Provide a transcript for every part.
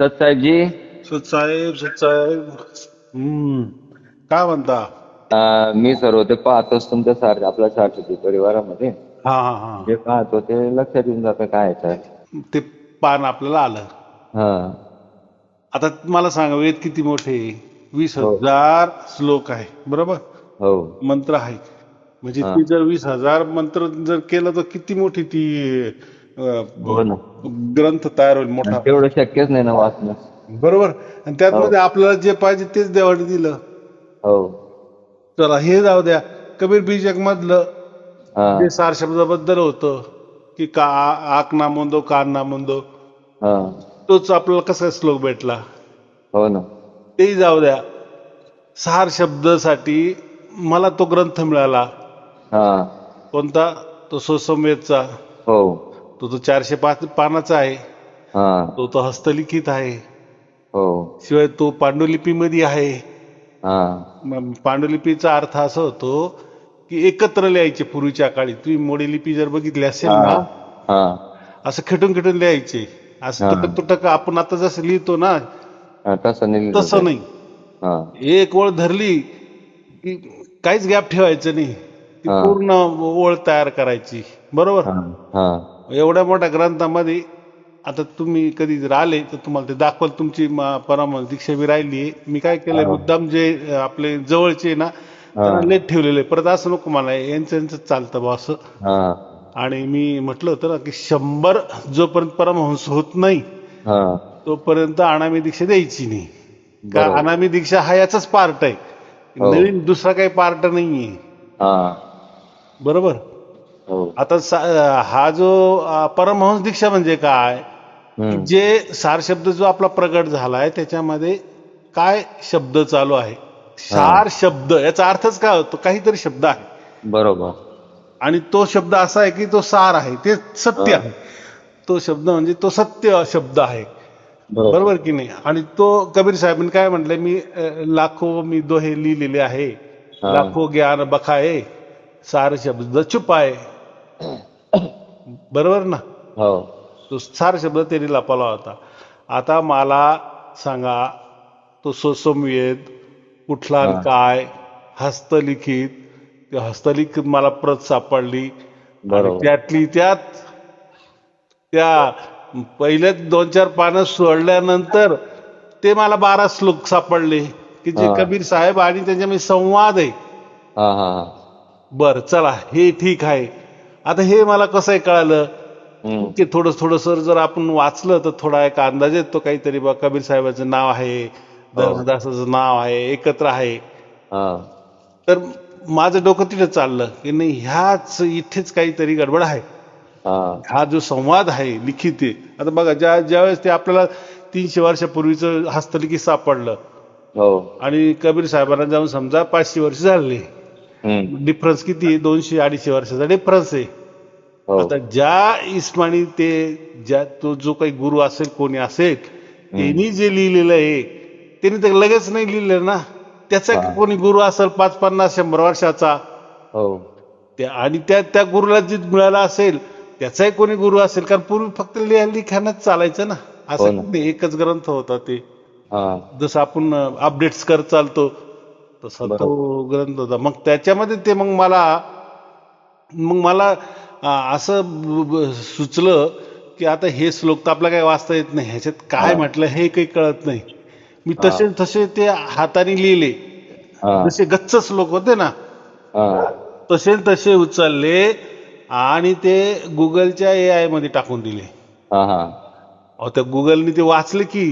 सतसाहेबजी. सतसाहेब. हम्म. काय म्हणता? मी सर्व ते पाहतोच तुमच्या आपल्या सारथी परिवारामध्ये हा हा हा. जे पाहतो ते लक्षात येऊन जातं काय आहे काय. ते पान आपल्याला आलं. हा. आता मला सांगा, वेद किती मोठे आहे? वीस हो हजार श्लोक आहे, बरोबर? हो. मंत्र आहे. म्हणजे हा. ते जर 20,000 मंत्र जर केलं तर किती मोठी ती हो ना. ग्रंथ तयार होईल आणि मोठा, तेवढं शक्यच नाही ना वाचणं. बरोबर? आणि त्यात हो मध्ये आपल्याला जे पाहिजे तेच देवाने दिलं. हो. चला हे जाऊ द्या. कबीर बीजक मधलं हा जे सार शब्दाबद्दल होतं की का आक ना मुंदो कान ना मुंदो, हा. तोच आपल्याला कसा श्लोक भेटला हो ना. तेही जाऊ द्या. सार शब्दासाठी मला तो ग्रंथ मिळाला. हा. कोणता? तो सुसंवेदचा. हो. तो 405 पानाचा आहे. हा. तो हस्तलिखित आहे. हो. शिवाय तो पांडुलिपीमध्ये आहे. हा. पांडुलिपीचा अर्थ असा होतो की एकत्र लिहायचे पूर्वीच्या काळी. तुम्ही मोडी लिपी जर बघितली असेल हा. ना, हा. असं खेटून खेटून लिहायचे. असं हा. तुटक तुटक आपण आता जसं लिहितो ना, हा, तसं नाही लिहिलं तसं पाहिजे. नाही. हा. एक ओळ धरली की काहीच गॅप ठेवायचं नाही. ती हा. पूर्ण ओळ तयार करायची, बरोबर? हा. हा. एवढ्या मोठ्या ग्रंथामध्ये आता तुम्ही कधी जर आले तर तुम्हाला ते दाखवाल. तुमची परमहंस दीक्षा बी राहिली. मी काय केलंय, हा. मुद्दाम जे आपले जवळचे ना त्यांना हा. लेट ठेवलेले. परत असं नको मला, यांचं यांचं चालतं बा असं. हा. आणि मी म्हटलं होतं ना की 100 जोपर्यंत परमहंस होत नाही हा. तोपर्यंत अनामी दीक्षा द्यायची नाही. का बरोबर. अनामी दीक्षा हा याचाच पार्ट आहे, हो. नवीन दुसरा काही पार्ट नाहीये, हा. बरोबर? हो. आता हा जो परमहंस दीक्षा म्हणजे काय, की हम्म. जे सार शब्द जो आपला प्रगट झालाय त्याच्यामध्ये काय शब्द चालू आहे. हा. सार शब्द याचा अर्थच काय होतो? काहीतरी शब्द आहे बरोबर. आणि तो शब्द असा आहे की तो सार आहे, ते सत्य हा. आहे. तो शब्द म्हणजे तो सत्य शब्द आहे, बरोबर. बरोबर की नाही? आणि तो कबीर साहेबांनी काय म्हटलंय, मी लाखो मी दोहे लिहिलेले आहे, हा. लाखो ज्ञान बखाये, सार शब्द चुपाय, बरोबर ना? हो. तो सार शब्द त्यांनी लपवला होता. आता मला सांगा, तो सुसंवेद कुठला आणि हा. काय, हस्तलिखित, ते हस्तलिखित मला प्रत सापडली आणि बरोबर. त्यातली त्यात त्या पहिल्या 2-4 पानं सोडल्यानंतर ते मला 12 श्लोक सापडले की जे हा. कबीर साहेब आणि त्यांच्यामध्ये संवाद आहे. हा. हा. हा. बर, चला हे ठीक आहे. आता हे मला कसं आहे कळालं हम्म. की थोडं थोडं जर आपण वाचलं तर थोडा एक अंदाज येतो काहीतरी. बा, कबीर साहेबाचं नाव आहे, हो. धर्मदासाचं नाव आहे, एकत्र आहे. हा. तर माझं डोकं तिथं चाललं की नाही, ह्याच इथेच काहीतरी गडबड आहे. हा. हा जो संवाद आहे लिखित आहे. आता बघा, ज्यावेळेस ते आपल्याला 300 वर्षापूर्वीचं हस्तलिखित सापडलं हो. आणि कबीर साहेबांना जाऊन समजा 500 वर्ष झाले, हम्म. डिफरन्स किती आहे? 200-250 वर्षाचा डिफरन्स आहे. हो. आता ज्या इस्मानी ते, ज्या तो जो काही गुरु असेल, कोणी असेल, हम्म. त्यांनी जे लिहिलेलं आहे त्यांनी तर लगेच नाही लिहिलं ना. त्याचा हा. कोणी गुरु असेल 5-50-100 वर्षाचा, हो. आणि त्या गुरुला जे मिळाला असेल त्याचाही कोणी गुरु असेल. कारण पूर्वी फक्त लिखाणच चालायचं ना, हो असं ना. नाही, एकच ग्रंथ होता ते. हा. जसं आपण अपडेट्स करत चालतो तसा तो बरोबर. ग्रंथ होता. मग त्याच्यामध्ये ते मग मला असं सुचलं की आता हे श्लोक तर आपल्याला काही वाचता येत नाही, ह्याच्यात काय हा. म्हटलं हे काही कळत नाही. मी हा. तसे तसे ते हाताने लिहिले, हा. जसे गच्च श्लोक होते ना हा. तसे तसे उचलले आणि ते गुगलच्या AI मध्ये टाकून दिले. हा. हा. अहो, त्या गुगलने ते वाचले की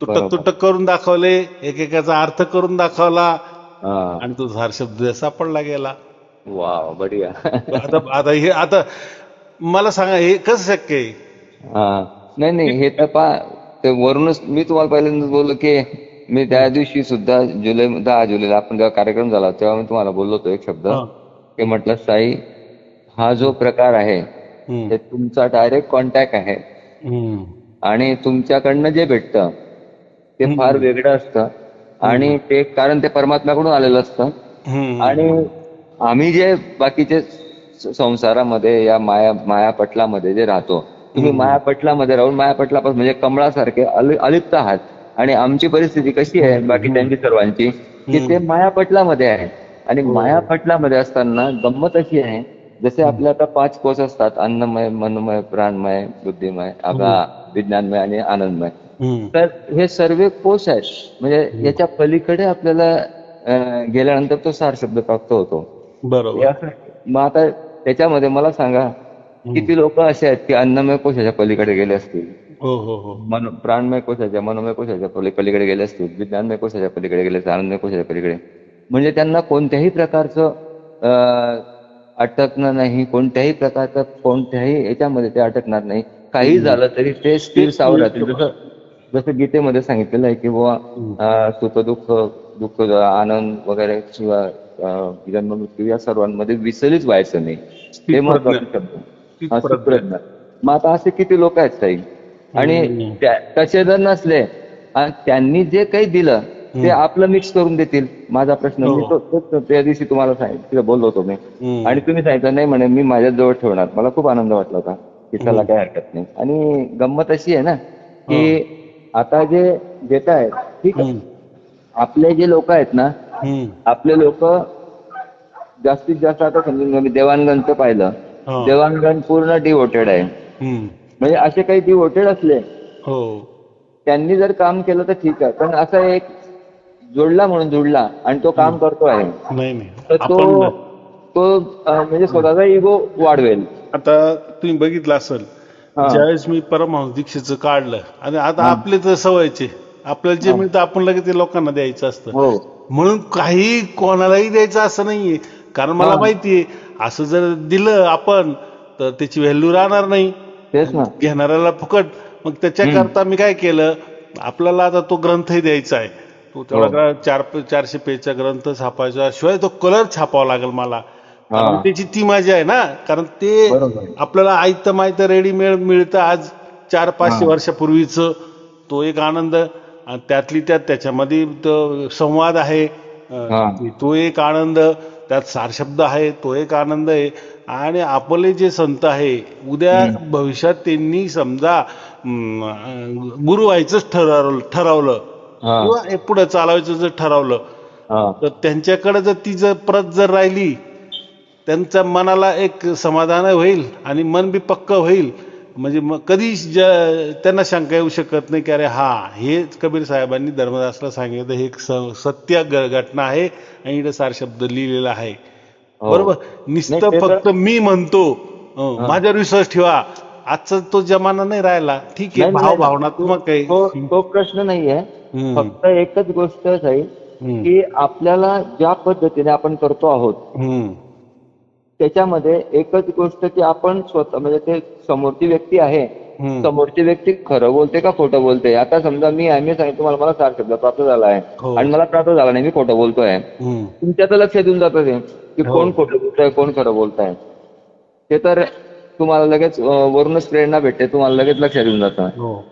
तुटक बरोबर. तुटक करून दाखवले, एकेकाचा अर्थ करून दाखवला हा. आणि तो सार शब्द सापडला गेला. वाव, बढिया. आता आता मला सांगा, हे कसं शक्य आहे? हा. नाही नाही, हे तर ते वरूनच मी तुम्हाला पहिल्यांदाच बोललो की मी त्या दिवशी सुद्धा 10 जुलैला आपण जेव्हा कार्यक्रम झाला तेव्हा मी तुम्हाला बोललो होतो एक शब्द हा. की म्हटलं, साई, हा जो प्रकार आहे हम्म. ते तुमचा डायरेक्ट कॉन्टॅक्ट आहे हम्म. आणि तुमच्याकडनं जे भेटतं ते फार हम्म. वेगळं असतं हम्म. आणि ते कारण ते परमात्म्याकडून आलेलं असतं. आणि हम्म. आम्ही जे बाकीचे संसारामध्ये या माया पटलामध्ये जे राहतो तुम्ही मायापटलामध्ये राहून मायापटलापासून म्हणजे कमळासारखे अलिप्त आहात. आणि आमची परिस्थिती कशी आहे बाकी त्यांची सर्वांची, की ते मायापटलामध्ये आहे. आणि मायापटलामध्ये असताना गंमत अशी आहे, जसे आपल्या आता 5 कोश असतात, अन्नमय, मनोमय, प्राणमय, बुद्धिमय, विज्ञानमय आणि आनंदमय. तर हे सर्व कोश आहेत. म्हणजे याच्या पलीकडे आपल्याला गेल्यानंतर तो सार शब्द प्राप्त होतो. बरोबर. मग आता त्याच्यामध्ये मला सांगा, किती लोक असे आहेत की अन्नमय कोशाच्या पलीकडे गेले असतील, हो हो हो. प्राणमय कोशाच्या, मनोमय कोशाच्या पलीकडे गेले असतील, विज्ञानमय कोशाच्या पलीकडे गेले असतील, आनंदमय कोशाच्या पलीकडे. म्हणजे त्यांना कोणत्याही प्रकारचं अटकणं नाही, कोणत्याही प्रकारचं कोणत्याही याच्यामध्ये ते अटकणार नाही. काही झालं तरी ते स्थिर सावर राहतील. जसं जसं गीतेमध्ये सांगितलेलं आहे की बाबा सुख दुःख, दुःख आनंद वगैरे किंवा जन्म मृत्यू या सर्वांमध्ये विचलित व्हायचं नाही. हे महत्वाचे शब्द. सुप्रज्ञ. मग आता असे किती लोक आहेत ताई, आणि तसे जर नसले आणि त्यांनी जे काही दिलं ते आपलं मिक्स करून देतील. माझा प्रश्न, मी त्या दिवशी तुम्हाला सांगितलं, बोललो होतो मी, आणि तुम्ही सांगितलं नाही म्हणे मी माझ्या जवळ ठेवणार. मला खूप आनंद वाटला होता की त्याला काही हरकत नाही. आणि गंमत अशी आहे ना की आता जे देत आहेत, ठीक आहे, आपले जे लोक आहेत ना, आपले लोक जास्तीत जास्त, आता समजून मी देवांगणचं पाहिलं, देवांगण पूर्ण डिवोटेड आहे. म्हणजे असे काही डिवोटेड असले, त्यांनी जर काम केलं तर ठीक आहे, पण असा एक जोडला म्हणून जोडला आणि तो काम करतो आहे, तर तो म्हणजे स्वतःचा इगो वाढवेल. आता तुम्ही बघितलं असेल, ज्यावेळेस मी परमहंस दीक्षेचं काढलं, आणि आता आपले तर सवयचे, आपल्याला जे मिळतं आपण लगेच ते लोकांना द्यायचं असतं. म्हणून काही कोणालाही द्यायचं असं नाहीये, कारण मला माहितीये असं जर दिलं आपण तर त्याची व्हॅल्यू राहणार नाही, घेणाऱ्याला फुकट. मग त्याच्याकरता मी काय केलं, आपल्याला आता तो ग्रंथही द्यायचा आहे, तो तेवढा 400 पेजचा ग्रंथ छापायचा, शिवाय तो कलर छापावा लागेल मला. त्याची ती मजा आहे ना, कारण ते आपल्याला आयतं माहिती रेडीमेड मिळतं आज 400-500 वर्षापूर्वीच. तो एक आनंद, आणि त्यातली त्यात त्याच्यामध्ये संवाद आहे, तो एक आनंद, त्यात सारशब्द आहे, तो एक आनंद आहे. आणि आपले जे संत आहे, उद्या भविष्यात त्यांनी समजा गुरु व्हायचंच ठरवलं किंवा पुढे चालवायचं जर ठरवलं, तर त्यांच्याकडे जर ती जर प्रत जर राहिली, त्यांच्या मनाला एक समाधान होईल आणि मन बी पक्क होईल. म्हणजे मग कधी त्यांना शंका येऊ शकत नाही की अरे हे कबीर साहेबांनी धर्मदासला सांगितलं, हे सत्य घटना आहे आणि इथं सार शब्द लिहिलेला आहे. बरोबर. नुसतं फक्त मी म्हणतो, माझ्यावर विश्वास ठेवा, आजचा तो जमाना नाही राहिला. ठीक आहे, भावनात्मक आहे, तो प्रश्न नाहीये. फक्त एकच गोष्ट आहे की आपल्याला ज्या पद्धतीने आपण करतो आहोत त्याच्यामध्ये एकच गोष्ट की आपण स्वतः, म्हणजे ते समोरची व्यक्ती आहे, समोरची व्यक्ती खरं बोलते का खोटं बोलते. आता समजा मी सांगितलं तुम्हाला, मला सार शब्द प्राप्त झाला आहे आणि मला प्राप्त झाला नाही, मी खोटं बोलतोय, तुमच्या तर लक्षात येऊन जातं ते की कोण खोटं बोलतोय, कोण खरं बोलताय. ते तर तुम्हाला लगेच वरूनच प्रेरणा भेटते, तुम्हाला लगेच लक्षात येऊन जातं.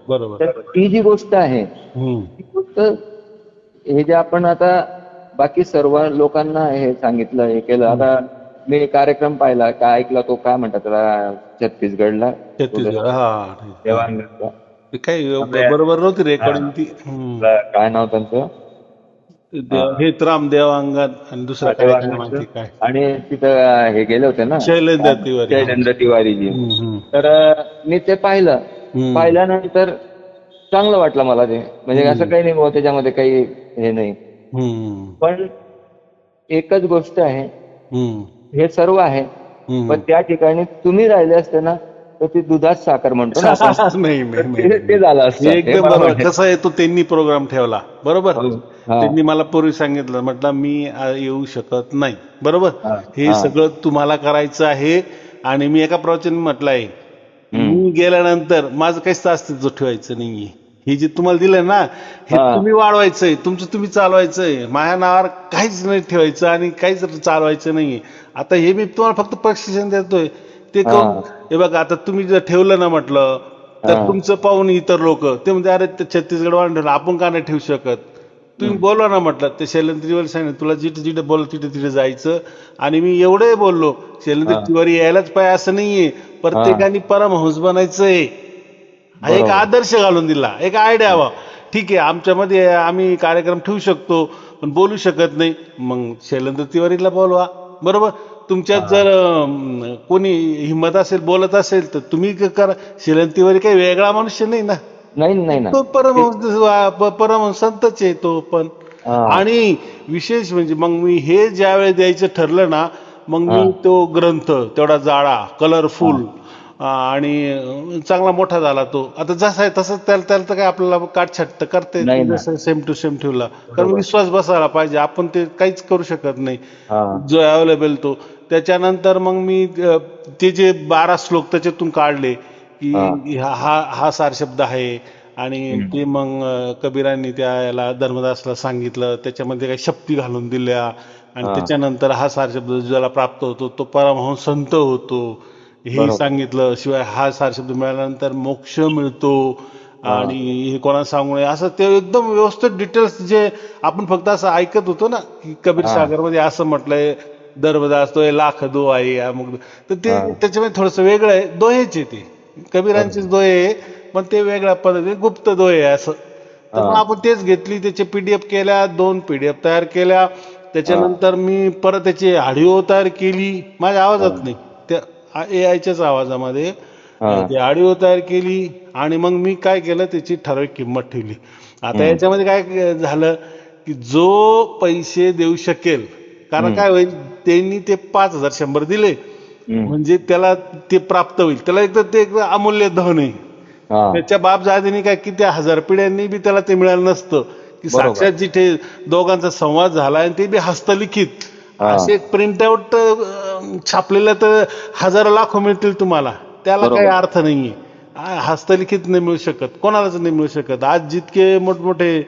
बरोबर. तर ही जी गोष्ट आहे, ती गोष्ट हे जे आपण आता बाकी सर्व लोकांना हे सांगितलं, हे केलं. आता मी कार्यक्रम पाहिला, काय ऐकला, तो काय म्हणतात त्याला, छत्तीसगडला देवांगणचा, काही बरोबर नव्हती रेकॉर्डिंग ती. काय नाव त्यांचं, हेतराम देवांगण, आणि दुसरा काय, आणि तिथं हे गेले होते ना, शैलेंद्र तिवारीजी. तर मी ते पाहिल्यानंतर चांगलं वाटलं मला ते. म्हणजे असं काही नाही त्याच्यामध्ये काही हे नाही, पण एकच गोष्ट आहे, हे सर्व आहे, पण त्या ठिकाणी तुम्ही राहिले असते ना तर ती दुधात साखर म्हणतो ना ते झालं असतं. एकदम बरोबर. कसं आहे, तो त्यांनी प्रोग्राम ठेवला, बरोबर. त्यांनी मला पूर्वी सांगितलं, म्हटलं मी येऊ शकत नाही, बरोबर. हे सगळं तुम्हाला करायचं आहे, आणि मी एका प्रवचन म्हटलंय, मी गेल्यानंतर माझं काहीच अस्तित्व ठेवायचं नाहीये. हे जे तुम्हाला दिलंय ना, हे तुम्ही वाढवायचंय, तुमचं तुम्ही चालवायचंय, माझ्या नावावर काहीच नाही ठेवायचं आणि काहीच चालवायचं नाहीये. आता हे मी तुम्हाला फक्त प्रशिक्षण देतोय, ते करून. हे बघा, आता तुम्ही जर ठेवलं ना म्हटलं, तर तुमचं पाहून इतर लोक ते म्हणजे अरे छत्तीसगड वाढून ठेवलं, आपण का नाही ठेवू शकत. तुम्ही बोलवा ना म्हटलं. ते शैलेंद्र तिवारी सांगितलं तुला जिथे जिथे बोल तिथे तिथे जायचं. आणि मी एवढे बोललो शैलेंद्र तिवारी यायलाच पाहिजे असं नाहीये, प्रत्येकाने परमहंस बनायचंय. हा एक आदर्श घालून दिला, एक आयडिया हवा. ठीक आहे आमच्यामध्ये आम्ही कार्यक्रम ठेवू शकतो पण बोलू शकत नाही, मग शैलेंद्र तिवारीला बोलवा. बरोबर. तुमच्यात जर कोणी हिंमत असेल बोलत असेल तर तुम्ही करा. शैलेंद्र तिवारी काही वेगळा मनुष्य नाही ना, नाही तो परमहंस संतच आहे तो पण. आणि विशेष म्हणजे मग मी हे ज्या वेळेस द्यायचं ठरलं ना, मग मी तो ग्रंथ तेवढा जाडा कलरफुल आणि चांगला मोठा झाला तो. आता जसा आहे तसंच त्याला तर काय आपल्याला काटछाट करता येत नाही, जसं सेम टू सेम ठेवला. कारण विश्वास बसायला पाहिजे, आपण ते काहीच करू शकत नाही जो अवेलेबल तो. त्याच्यानंतर मग मी ते जे 12 श्लोक त्याच्यातून काढले की हा सार शब्द आहे. आणि ते मग कबीरांनी त्याला धर्मदासला सांगितलं, त्याच्यामध्ये काही शक्ती घालून दिल्या. आणि त्याच्यानंतर हा सार शब्द ज्याला प्राप्त होतो तो परमहंस संत होतो हे सांगितलं. शिवाय हा सार शब्द मिळाल्यानंतर मोक्ष मिळतो आणि हे कोणाला सांगू नये असं ते एकदम व्यवस्थित डिटेल्स जे आपण फक्त असं ऐकत होतो ना की कबीर सागर मध्ये असं म्हटलंय, धर्मदास तो लाख दो आहे मग. तर ते त्याच्यामध्ये थोडस वेगळं आहे. दोहेचे ते कबीरांचेच दोहे पण ते वेगळ्या पद्धतीने गुप्त दोहे असं. तर मग आपण तेच घेतली, त्याचे PDF केल्या, 2 PDF तयार केल्या. त्याच्यानंतर मी परत त्याची ऑडिओ तयार केली माझ्या आवाजात नाही, त्या AI च्याच आवाजामध्ये ती ऑडिओ तयार केली. आणि मग मी काय केलं त्याची ठराविक किंमत ठेवली. आता याच्यामध्ये काय झालं की जो पैसे देऊ शकेल, कारण काय होईल त्यांनी ते 5100 दिले म्हणजे त्याला ते प्राप्त होईल. त्याला एकदा ते अमूल्य धन आहे. त्याच्या बापजादीने काय किती 1000 पिढ्यांनी बी त्याला ते मिळालं नसतं की साक्षात जिथे दोघांचा संवाद झाला आणि ते बी हस्तलिखित असे प्रिंटआउट छापलेलं तर हजारो लाखो मिळतील तुम्हाला, त्याला काही अर्थ नाहीये. हस्तलिखित नाही मिळू शकत, कोणालाच नाही मिळू शकत. आज जितके मोठमोठे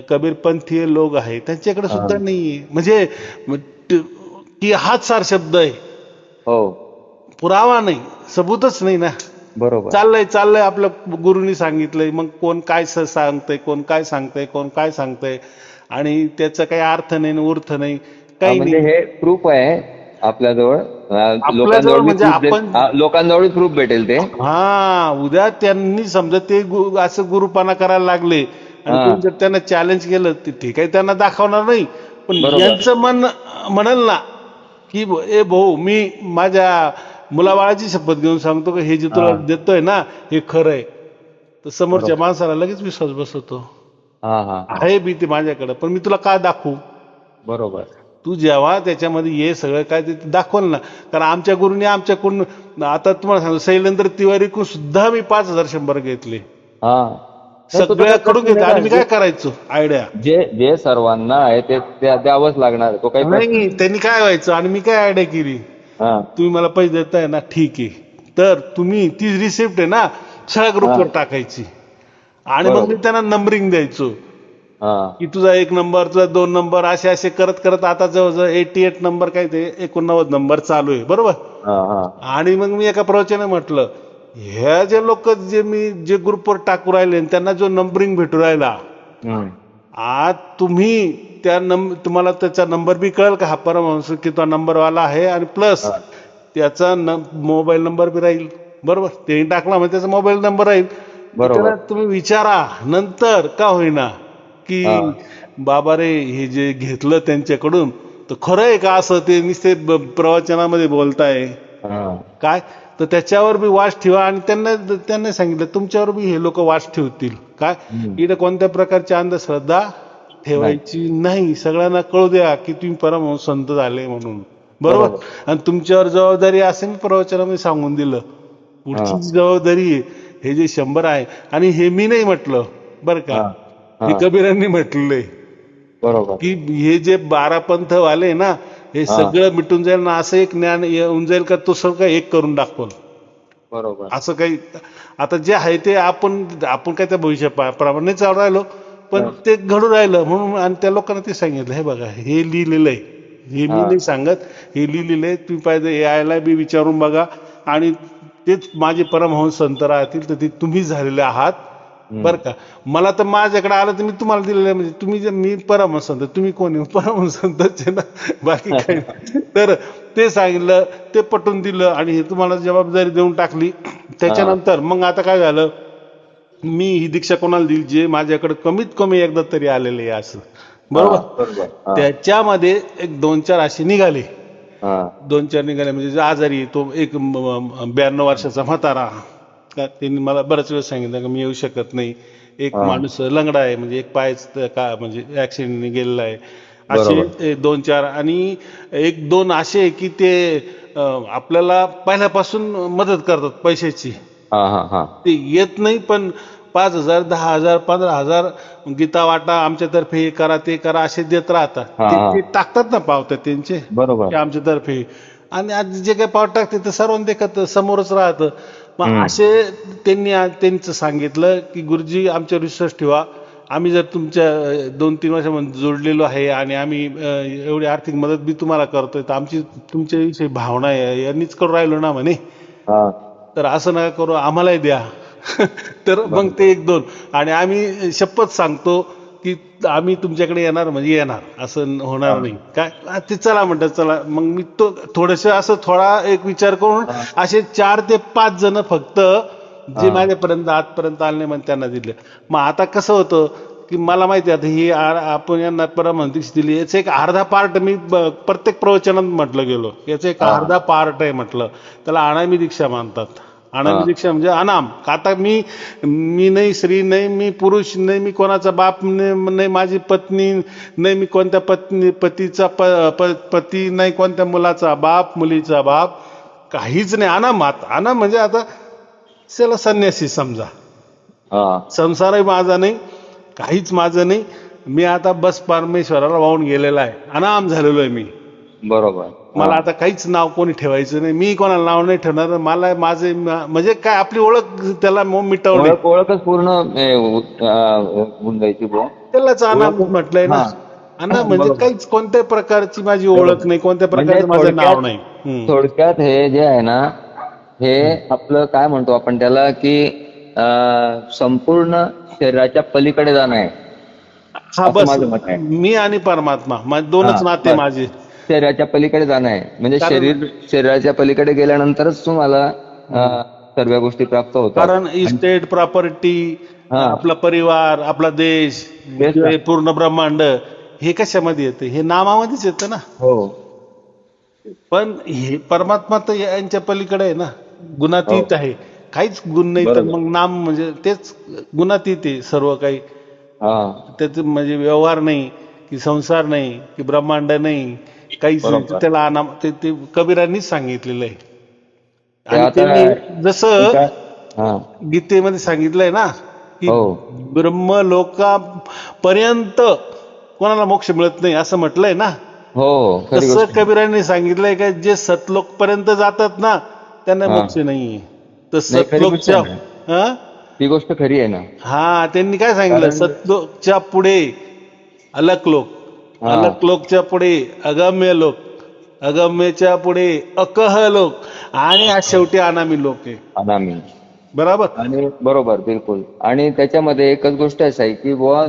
कबीरपंथीय लोक आहेत त्यांच्याकडे सुद्धा नाहीये. म्हणजे की हाच सार शब्द आहे, पुरावा नाही, सबूतच नाही ना. बरोबर. चाललंय आपल्या गुरुनी सांगितलंय, मग कोण काय सांगतंय, कोण काय सांगतंय, कोण काय सांगतंय आणि त्याचा काही अर्थ नाही उर्थ नाही काही नाही. हे प्रूफ आहे आपल्याजवळ, म्हणजे आपण लोकांजवळ प्रूफ भेटेल ते. उद्या त्यांनी समजा ते असं गुरुपणा करायला लागले आणि जर त्यांना चॅलेंज केलं ते काही त्यांना दाखवणार नाही, पण यांचं मन म्हणाल ना की ए भाऊ मी माझ्या मुलाबाळाची शपथ घेऊन सांगतो की हे जे तुला देतोय ना हे खरं आहे, तर समोरच्या माणसाला लगेच विश्वास बसवतो. आहे बी ते माझ्याकडे, पण मी तुला काय दाखवू. बरोबर. तू जेव्हा त्याच्यामध्ये हे सगळं काय ते दाखवल ना. कारण आमच्या गुरुने आमच्याकडून आता तुम्हाला सांगतो शैलेंद्र तिवारीकडून सुद्धा मी 5100 घेतले, सगळ्याकडून घेतले. आणि मी काय करायचो आयडिया, जे सर्वांना आहे ते द्यावंच लागणार, तो काही नाही. त्यांनी काय व्हायचं आणि मी काय आयडिया केली, तुम्ही मला पैसे देताय ना ठीक आहे, तर तुम्ही ती रिसिप्ट आहे ना सगळ्या ग्रुपवर टाकायची आणि मग मी त्यांना नंबरिंग द्यायचो की तुझा 1 नंबर, तुझा 2 नंबर, असे असे करत करत आता जवळजवळ 88 नंबर काय ते 89 नंबर चालू आहे. बरोबर. आणि मग मी एका प्रवचनात म्हटलं ह्या जे लोक जे ग्रुपवर टाकू राहिले त्यांना जो नंबरिंग भेटू राहिला, आज तुम्ही तुम्हाला त्याचा नंबर बी कळेल का हा परमहंस किती नंबरवाला आहे, आणि प्लस त्याचा मोबाईल नंबर बी राहील. बरोबर. ते टाकला म्हणजे त्याचा मोबाईल नंबर राहील. बरोबर. तुम्ही विचारा नंतर का होईना की बाबा रे हे जे घेतलं त्यांच्याकडून तर खरं आहे का, असं ते नुसते प्रवचनामध्ये बोलताय काय, तर त्याच्यावर बी वाच ठेवा. आणि त्यांना सांगितलं तुमच्यावर बी हे लोक वाच ठेवतील काय, इथे कोणत्या प्रकारची अंधश्रद्धा ठेवायची नाही. सगळ्यांना कळू द्या की तुम्ही परमहंस संत झाले म्हणून. बरोबर. आणि तुमच्यावर जबाबदारी असेल प्रवचनामध्ये सांगून दिलं. पुढची जबाबदारी हे जे 100 आहे, आणि हे मी नाही म्हटलं बरं का, हे कबीरांनी म्हटलंय. बरोबर. की हे जे 12 पंथ वाले ना हे सगळं मिटून जाईल ना, असं एक ज्ञान येऊन जाईल का तो सगळं एक करून दाखवल. बरोबर. असं काही आता जे आहे ते आपण काय त्या भविष्याप्रमाणे चालू राहिलो, पण ते घडून राहिलं म्हणून. आणि त्या लोकांना ते सांगितलं हे बघा हे लिहिलेलं आहे, हे मी नाही सांगत, हे लिहिलेलं आहे, तुम्ही पाहिजे AI बी विचारून बघा. आणि तेच माझे परमहंस संत राहतील तर ते तुम्ही झालेले आहात. बरं का. मला तर माझ्याकडे आलं तर मी तुम्हाला दिलेलं, म्हणजे तुम्ही मी परमहंस संत, तुम्ही कोण आहे? परमहंस संतच आहे ना, बाकी काही नाही. तर ते सांगितलं, ते पटवून दिलं आणि हे तुम्हाला जबाबदारी देऊन टाकली. त्याच्यानंतर मग आता काय झालं, मी ही दीक्षा कोणाला दिली, जे माझ्याकडे कमीत कमी एकदा तरी आलेले आहे असं, बरोबर. त्याच्यामध्ये एक 2-4 असे निघाले, 2-4 निघाले म्हणजे जे आजारी, तो एक 92 वर्षाचा म्हातारा, का त्यांनी मला बऱ्याच वेळ सांगितलं की मी येऊ शकत नाही. एक माणूस लंगडा आहे, म्हणजे एक पायच का म्हणजे ऍक्सिडेंटने गेलेला आहे. असे 2-4 आणि 1-2 असे की ते आपल्याला पहिल्यापासून मदत करतात पैशाची. ते येत नाही पण 5,000, 10,000, 15,000 गीता वाटा, आमच्यातर्फे हे करा ते करा असे देत राहतात. ते टाकतात ना पावत्या त्यांचे, बरोबर, आमच्यातर्फे. आणि आज जे काही पाव टाकते ते सर्वांना देखत समोरच राहतं. मग असे त्यांचं सांगितलं की गुरुजी आमच्यावर विश्वास ठेवा, आम्ही जर तुमच्या 2-3 वर्षामध्ये जोडलेलो आहे आणि आम्ही एवढी आर्थिक मदत बी तुम्हाला करतोय, तर आमची तुमच्याविषयी भावना आहे यांनीच करून राहिलो ना म्हणे, तर असं नका करू, आम्हालाही द्या. तर मग ते 1-2 आणि आम्ही शपथ सांगतो की आम्ही तुमच्याकडे येणार म्हणजे येणार, असं होणार नाही काय. ते चला म्हणतात, चला. मग मी तो थोडंसं असं थोडा एक विचार करून असे 4 ते 5 जण फक्त जे माझ्यापर्यंत आजपर्यंत आले नाही त्यांना दिले. मग आता कसं होतं की मला माहिती आहे आता ही आपण यांना परमहंस दीक्षा दिली, याचं एक अर्धा पार्ट मी प्रत्येक प्रवचनात म्हटलं गेलो, याचं एक अर्धा पार्ट आहे म्हटलं, त्याला अनामी दीक्षा मानतात. अनामी दीक्षा म्हणजे अनाम. आता मी नाही स्त्री नाही, मी पुरुष नाही, मी कोणाचा बाप नाही, माझी पत्नी नाही, मी कोणत्या पतीचा पती नाही, कोणत्या मुलाचा बाप, मुलीचा बाप, काहीच नाही. अनाम. अनाम म्हणजे आता चला संन्यासी समजा, संसारही माझा नाही, काहीच माझं नाही, मी आता बस परमेश्वराला वाहून गेलेला आहे, अनाम झालेलो आहे मी. बरोबर. मला आता काहीच नाव कोणी ठेवायचं नाही, मी कोणाला नाव नाही ठेवणार. मला माझे म्हणजे काय आपली ओळख त्याला मिटवणे, ओळखच पूर्ण होऊन जायची. त्यालाच अनाम म्हटलंय ना. अनाम म्हणजे काहीच कोणत्याही प्रकारची माझी ओळख नाही, कोणत्या प्रकारचं माझं नाव नाही. थोडक्यात हे जे आहे ना, हे आपलं काय म्हणतो आपण त्याला की संपूर्ण शरीराच्या पलीकडे जाणं आहे. हा बस, मी आणि परमात्मा दोनच नाते माझे. शरीराच्या पलीकडे जाणं आहे म्हणजे शरीराच्या पलीकडे गेल्यानंतरच तुम्हाला सर्व गोष्टी प्राप्त होतात. कारण इस्टेट, प्रॉपर्टी, आपला परिवार, आपला देश, पूर्ण ब्रह्मांड हे कशामध्ये येतं? हे नामामध्येच येतं ना. हो. पण हे परमात्मा तर यांच्या पलीकडे आहे ना, गुणातीत आहे. काहीच गुण नाही तर मग नाम म्हणजे तेच गुणातीत आहे सर्व काही. त्याच म्हणजे व्यवहार नाही की संसार नाही की ब्रह्मांड नाही, काहीच नाही. त्याला अनाम ते कबीरांनीच सांगितलेलं आहे. आणि त्यांनी जसं गीतेमध्ये सांगितलंय ना की ब्रह्मलोकापर्यंत कोणाला मोक्ष मिळत नाही असं म्हटलंय ना. तसं कबीरांनी सांगितलंय का जे सतलोक पर्यंत जातात ना त्यांना मोक्ष नाहीये. तर सतलोकच्या ही गोष्ट खरी आहे ना. त्यांनी काय सांगितलं, सतलोकच्या पुढे अलकलोक, अलकलोकच्या पुढे अगम्य लोक, अगम्यच्या पुढे अकह लोक आणि आज शेवटी अनामी लोक आहे. अनामी. बरोबर. आणि बरोबर, बिलकुल. आणि त्याच्यामध्ये एकच गोष्ट अशी आहे की बुवा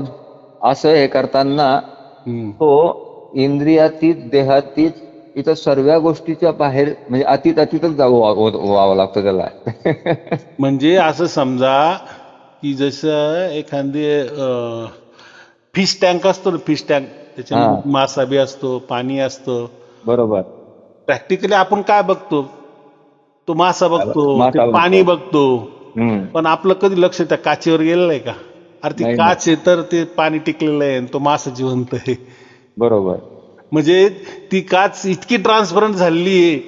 असं हे करताना तो इंद्रियातीत, देहातीत, इथं सर्व गोष्टीच्या बाहेर म्हणजे अतीतच व्हावं लागतं त्याला. म्हणजे असं समजा की जसं एखादी फिश टँक असतो ना, फिश टँक, त्याच्यामध्ये मासा बी असतो, पाणी असतं. बरोबर. प्रॅक्टिकली आपण काय बघतो, तो मासा बघतो, पाणी बघतो, पण आपलं कधी लक्ष त्या काचेवर गेलेलं आहे का? अरे ती काच आहे तर ते पाणी टिकलेलं आहे, तो मासा जिवंत आहे. बरोबर. म्हणजे ती काच इतकी ट्रान्सपरंट झालेली आहे,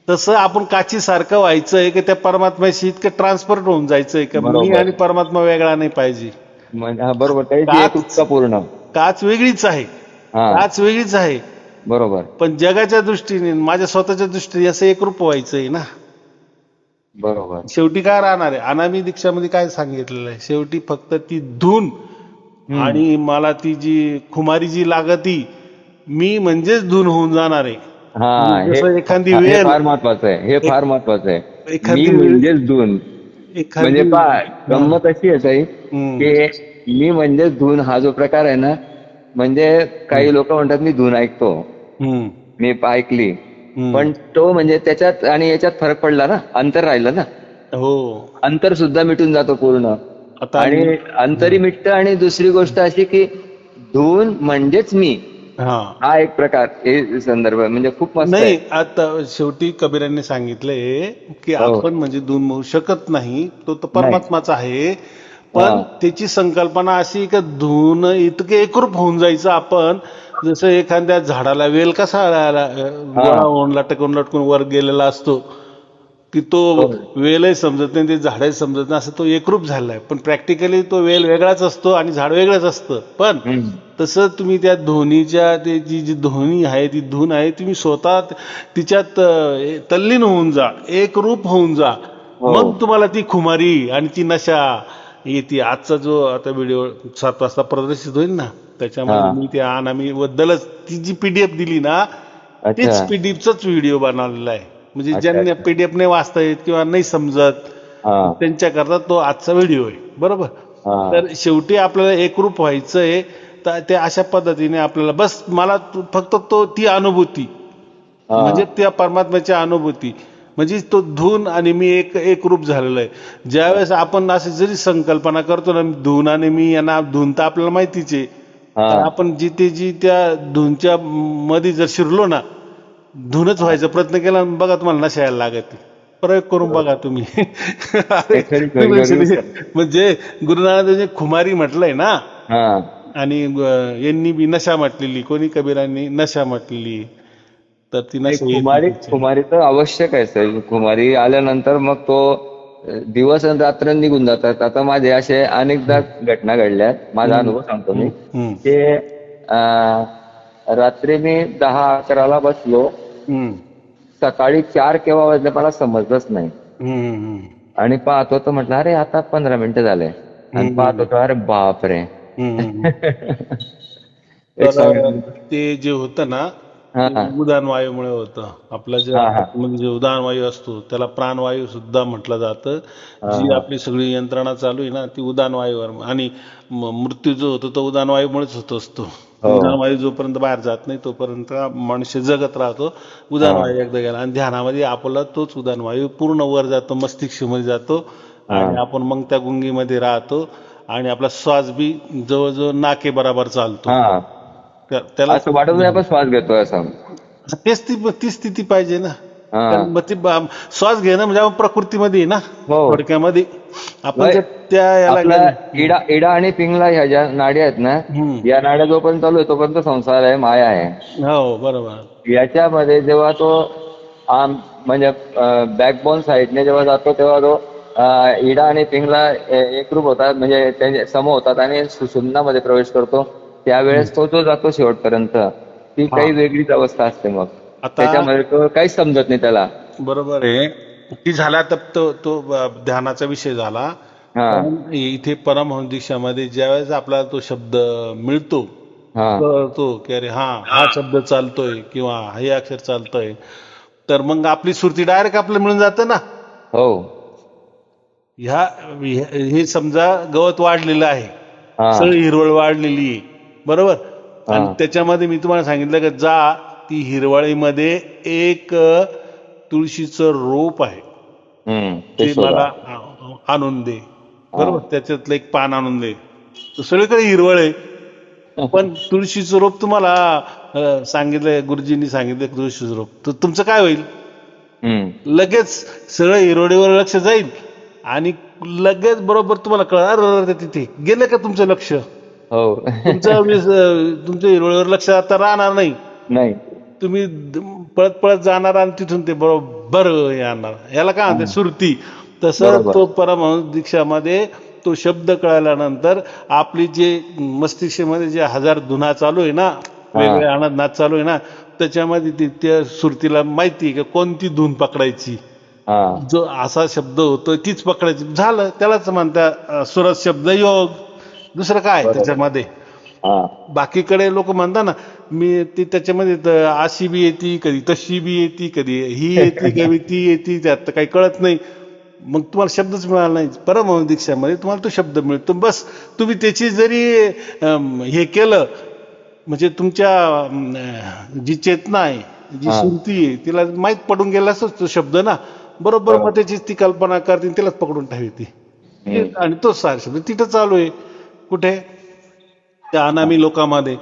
तसं आपण काची सारखं व्हायचंय की त्या परमात्म्याशी इतकं ट्रान्सपरंट होऊन जायचंय का मी आणि परमात्मा वेगळा नाही पाहिजे. बरोबर. पूर्ण काच वेगळीच आहे, काच वेगळीच आहे. बरोबर. पण जगाच्या दृष्टीने, माझ्या स्वतःच्या दृष्टीने असं एकरूप व्हायचंय ना. बरोबर. शेवटी काय राहणार आहे? अनामी दीक्षामध्ये काय सांगितलेलं आहे? शेवटी फक्त ती धून आणि मला ती जी खुमारी जी लागती, मी म्हणजेच धून होऊन जाणार आहे. एखादी वेळ फार महत्वाचं आहे. हे फार महत्वाचं आहे. एखादी म्हणजेच धून. एखादी गंमत अशी आहे ताई की मी म्हणजे धून हा जो प्रकार आहे ना, म्हणजे काही लोक म्हणतात मी धून ऐकतो, मी ऐकली, पण तो म्हणजे त्याच्यात आणि याच्यात फरक पडला ना, अंतर राहिलं ना. हो, अंतर सुद्धा मिटून जातो पूर्ण. आता आणि अंतरी मिटतं. आणि दुसरी गोष्ट अशी की धून म्हणजेच मी, हा एक प्रकार, हे संदर्भ म्हणजे खूप मस्त आहे. नाही, आता शेवटी कबीरांनी सांगितलंय की आपण म्हणजे धून म्हणू शकत नाही, तो तर परमात्माचा आहे. पण त्याची संकल्पना अशी की धून इतके एकरूप होऊन जायचं आपण, जसं एखाद्या झाडाला वेल कसा लटकून लटकून वर गेलेला असतो की तो वेलही समजत नाही, ते झाडही समजत नाही, असं तो एकरूप झालाय. पण प्रॅक्टिकली तो वेल वेगळाच असतो आणि झाड वेगळंच असतं. पण तसं तुम्ही त्या ध्वनीच्या जी ध्वनी आहे, ती धून आहे, तुम्ही स्वतः तिच्यात तल्लीन होऊन जा, एकरूप होऊन जा, मग तुम्हाला ती खुमारी आणि ती नशा येते. आजचा जो आता व्हिडिओ 7 वाजता प्रदर्शित होईल ना, त्याच्यामध्ये मी त्या अनामी बद्दलच ती जी पीडीएफ दिली ना, तीच पीडीएफचाच व्हिडिओ बनवलेला आहे. म्हणजे ज्यांना पीडीएफ नाही वाचता येत किंवा नाही समजत त्यांच्याकरता तो आजचा व्हिडिओ आहे. बरोबर. तर शेवटी आपल्याला एकरूप व्हायचंय, तर ते अशा पद्धतीने आपल्याला बस, मला फक्त ती अनुभूती म्हणजे त्या परमात्म्याची अनुभूती, म्हणजे तो धून आणि मी एकरूप झालेलो आहे. ज्यावेळेस आपण अशी जरी संकल्पना करतो ना, धून आणि मी यांना, धून तर आपल्याला माहितीच आहे, तर आपण जिथे त्या धूनच्या मध्ये जर शिरलो ना, धूनच व्हायचा प्रयत्न केला, बघा तुम्हाला नशा यायला लागत. प्रयोग करून बघा तुम्ही. म्हणजे गुरुनानक खुमारी म्हटलंय ना, आणि यांनी बी नशा म्हटलेली, कोणी कबीरांनी नशा म्हटलेली. तर ती नशा खुमारी तर आवश्यक आहे सर. खुमारी आल्यानंतर मग तो दिवस आणि रात्र निघून जातात. आता माझे असे अनेकदा घटना घडल्यात, माझा अनुभव सांगतो मी. की रात्री मी 10-11ला बसलो, सकाळी 4 केव्हा वाजले मला समजलंच नाही. आणि पाहत होतो, म्हटलं अरे आता 15 मिनिटं झाले, आणि पाहत होतो अरे बापरे. ते जे होतं ना, उदान वायूमुळे होतं. आपला जे म्हणजे उदान वायू असतो त्याला प्राणवायू सुद्धा म्हटलं जातं. जी आपली सगळी यंत्रणा चालू आहे ना, ती उदान वायूवर, आणि मृत्यू जो होतो तो उदान वायूमुळेच होत असतो. उदान वायू जोपर्यंत बाहेर जात नाही तोपर्यंत मनुष्य जगत राहतो. उदान वायू एकदा गेला आणि ध्यानामध्ये आपला तोच उदान वायू पूर्ण वर जातो, मस्तिष्कमध्ये जातो, आणि आपण मग त्या गुंगीमध्ये राहतो, आणि आपला श्वास बी जवळजवळ नाके बरोबर चालतो. त्याला असं वाटत नाही आपण श्वास घेतोय असं. ती स्थिती पाहिजे ना. श्वास घेणं म्हणजे आपण प्रकृतीमध्ये ना, थोडक्यामध्ये आपण त्या याला इडा आणि पिंगला ह्या ज्या नाड्या आहेत ना, या नाड्या जोपर्यंत चालू आहे तोपर्यंत संसार आहे, माया आहे. हो, बरोबर. याच्यामध्ये जेव्हा तो म्हणजे बॅकबोन साईडने जेव्हा जातो, तेव्हा तो इडा आणि पिंगला एकरूप होतात, म्हणजे त्यांचे सम होतात, आणि सुषुम्नामध्ये प्रवेश करतो. त्यावेळेस तो जो जातो शेवटपर्यंत, ती काही वेगळीच अवस्था असते. मग त्याच्यामध्ये तो काहीच समजत नाही त्याला. बरोबर आहे. ती झाला तर तो ध्यानाचा विषय झाला. इथे परमहंस दीक्षामध्ये ज्यावेळेस आपल्याला तो शब्द मिळतो, कळतो की अरे हा शब्द चालतोय किंवा हे अक्षर चालतोय, तर मग आपली सुरती डायरेक्ट आपल्याला मिळून जातं ना. हे समजा गवत वाढलेलं आहे, सगळी हिरवळ वाढलेली आहे, बरोबर. आणि त्याच्यामध्ये मी तुम्हाला सांगितलं की ती हिरवळीमध्ये एक तुळशीचं रोप आहे, ते मला आणून दे, बरोबर. त्याच्यातलं एक पान आणून दे. सगळीकडे हिरवळ आहे, पण तुळशीचं रोप तुम्हाला सांगितलंय, गुरुजींनी सांगितलं तुळशीचं रोप, तर तुमचं काय होईल? लगेच सगळं हिरवळीवर लक्ष जाईल, आणि लगेच बरोबर तुम्हाला कळणार तिथे गेलं का तुमचं लक्ष. तुमच्या हिरवळीवर लक्ष आता राहणार नाही. तुम्ही पळत पळत जाणार आणि तिथून ते बरोबर येणार. याला काय म्हणते? सुरती. तसं तो परमहंस दीक्षामध्ये तो शब्द कळाल्यानंतर आपली जे मस्तिष्कामध्ये जे 1000 धुना चालू आहे ना, वेगवेगळे आनंद चालू आहे ना, त्याच्यामध्ये त्या सुरतीला माहिती आहे की कोणती धून पकडायची. जो असा शब्द होतो तीच पकडायची. झालं. त्यालाच म्हणतात सुरत शब्द योग. दुसरं काय त्याच्यामध्ये? बाकीकडे लोक म्हणतात ना, मी ती त्याच्यामध्ये अशी बी येते, कधी तशी बी येते, कधी ही येते, कधी ती येते, त्यात काही कळत नाही. मग तुम्हाला शब्दच मिळाला नाही. परमहंस दीक्षामध्ये तुम्हाला तो शब्द मिळतो. बस तुम्ही त्याची जरी हे केलं म्हणजे तुमच्या जी चेतना आहे, जी सुरती आहे, तिला माहीत पडून गेला असतो तो शब्द ना, बरोबर मग त्याचीच ती कल्पना करते, तिलाच पकडून ठेवते. आणि तोच सार शब्द तिथं चालू आहे. कुठे? त्या अनामी लोकांमध्ये,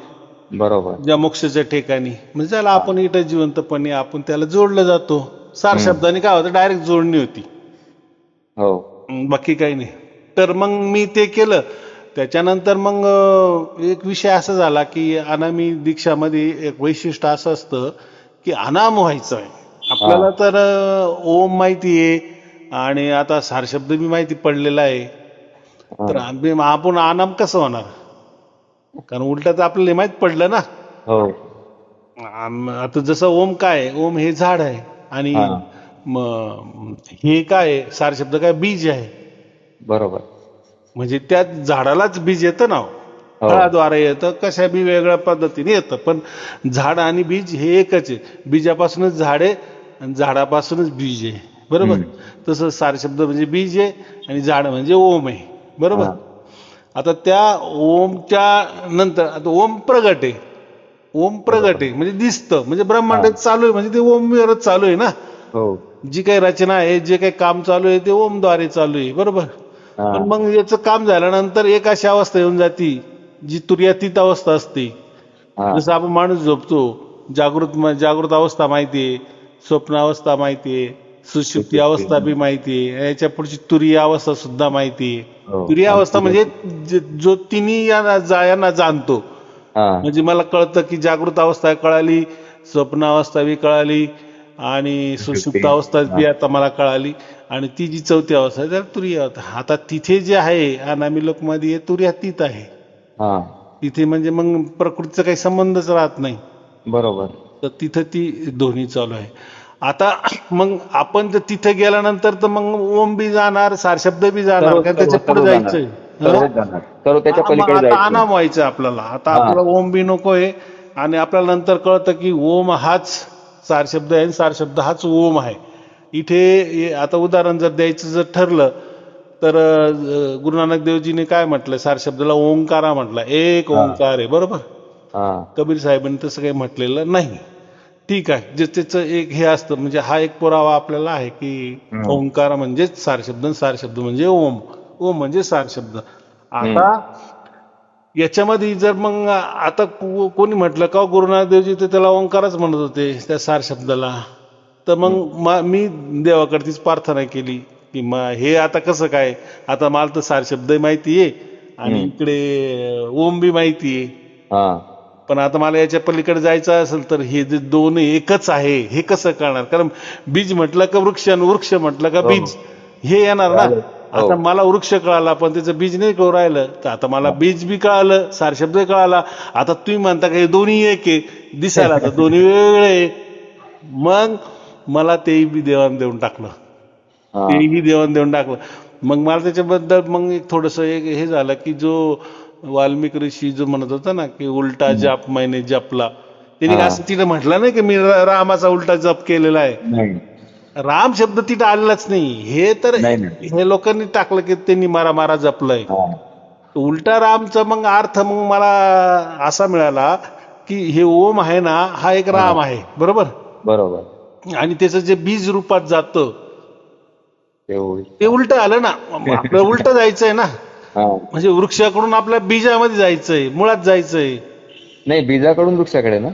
बरोबर. ज्या मोक्षाच्या ठिकाणी, म्हणजे ज्याला आपण इथं जिवंतपणे आपण त्याला जोडलं जातो. सार शब्दाने काय होतं, डायरेक्ट जोडणी होती, बाकी काही नाही. तर मग मी ते केलं. त्याच्यानंतर मग एक विषय असा झाला की अनामी दीक्षामध्ये एक वैशिष्ट्य असं असतं की अनाम व्हायचं आहे आपल्याला. तर ओम माहिती आहे आणि आता सार शब्द बी माहिती पडलेला आहे. तर आपण अनाम कसं होणार? कारण उलट तर आपल्याला माहित पडलं ना. आता जसं ओम काय, ओम हे झाड आहे आणि हे काय, सार शब्द काय, बीज आहे. बरोबर. म्हणजे त्या झाडालाच बीज येतं ना, फळाद्वारे येतं, कशा बी वेगळ्या पद्धतीने येतं, पण झाड आणि बीज हे एकच आहे. बीजापासूनच झाड आहे आणि झाडापासूनच बीज आहे. बरोबर. तसं सार शब्द म्हणजे बीज आहे आणि झाड म्हणजे ओम आहे. बरोबर. आता त्या ओमच्या नंतर आता ओम प्रगट आहे. ओम प्रगट आहे म्हणजे दिसतं, म्हणजे ब्रह्मांडात चालू आहे, म्हणजे ते ओमवरच चालू आहे ना. जी काही रचना आहे, जे काही काम चालू आहे ते ओमद्वारे चालू आहे. बरोबर. पण मग याचं काम झाल्यानंतर एक अशी अवस्था येऊन जाती जी तुर्यातीत अवस्था असते. जसं आपण माणूस झोपतो, जागृत अवस्था माहितीये, स्वप्न अवस्था माहितीये, सुषुप्ती अवस्था बी माहितीये, याच्या पुढची तुरीय अवस्था सुद्धा माहितीये. तुरीय अवस्था म्हणजे जो तिन्ही यांना जाणतो. म्हणजे मला कळतं की जागृत अवस्था कळाली, स्वप्न अवस्था बी कळाली आणि सुषुप्त अवस्था बी आता मला कळाली, आणि ती जी चौथी अवस्था आहे त्याला तुरीय अवस्था. आता तिथे जे आहे अनामी लोकमध्ये तुर्यातीत आहे. तिथे म्हणजे मग प्रकृतीचा काही संबंधच राहत नाही. बरोबर. तर तिथं ती दोन्ही चालू आहे. आता मग आपण जर तिथे गेल्यानंतर तर मग ओम बी जाणार, सार शब्द बी जाणार, कारण त्याच्या पुढे जायचंय. आता अनाम व्हायचं आपल्याला. आता आपल्याला ओम बी नकोय आणि आपल्याला नंतर कळतं की ओम हाच सार शब्द आहे, सार शब्द हाच ओम आहे. इथे आता उदाहरण जर द्यायचं जर ठरलं तर गुरु नानक देवजीने काय म्हटलं, सार शब्दाला ओंकारा म्हटलं, एक ओंकार आहे. बरोबर. कबीर साहेबांनी तसं काही म्हटलेलं नाही. ठीक आहे, जे त्याचं एक हे असतं, म्हणजे हा एक पुरावा आपल्याला आहे की ओंकार म्हणजेच सार शब्द, सार शब्द म्हणजे ओम, ओम म्हणजे सार शब्द. आता याच्यामध्ये जर मग आता कोणी म्हटलं का गुरुनानक देवजी तर त्याला ओंकारच म्हणत होते त्या सार शब्दाला, तर मग मी देवाकडे तीच प्रार्थना केली की हे आता कसं काय, आता मला तर सार शब्द माहिती आहे आणि इकडे ओम बी माहिती आहे, पण आता मला याच्या पलीकडे जायचं असेल तर हे जे दोन एकच आहे हे कसं कळणार? कारण बीज म्हटलं का वृक्ष आणि वृक्ष म्हटलं का बीज हे येणार ना. आता मला वृक्ष कळाला पण त्याचं बीज नाही कळू राहिलं, तर आता मला बीज बी कळालं, सार शब्द कळाला. आता तुम्ही म्हणता का हे दोन्ही एक आहे, दिसायला तर दोन्ही वेगळे. मग मला तेही बी देवाण देऊन टाकलं, तेही देवाण देऊन टाकलं. मग मला त्याच्याबद्दल मग एक थोडस हे झालं की जो वाल्मिक ऋषी जो म्हणत होता ना की उलटा जप मैंने जपला, त्यांनी असं तिथं म्हटलं नाही की मी रामाचा उलटा जप केलेला आहे. राम शब्द तिथं आलेलाच नाही. हे तर हे लोकांनी टाकलं की त्यांनी मारा जपलंय. उलटा रामचा मग अर्थ मग मला असा मिळाला की हे ओम आहे ना हा एक राम आहे. बरोबर. बरोबर. आणि त्याचं जे बीज रूपात जातं ते उलट आलं ना. आपलं उलट जायचंय ना, म्हणजे वृक्षाकडून आपल्या बीजामध्ये जायचंय, मुळात जायचंय. नाही, बीजाकडून वृक्षाकडे ना.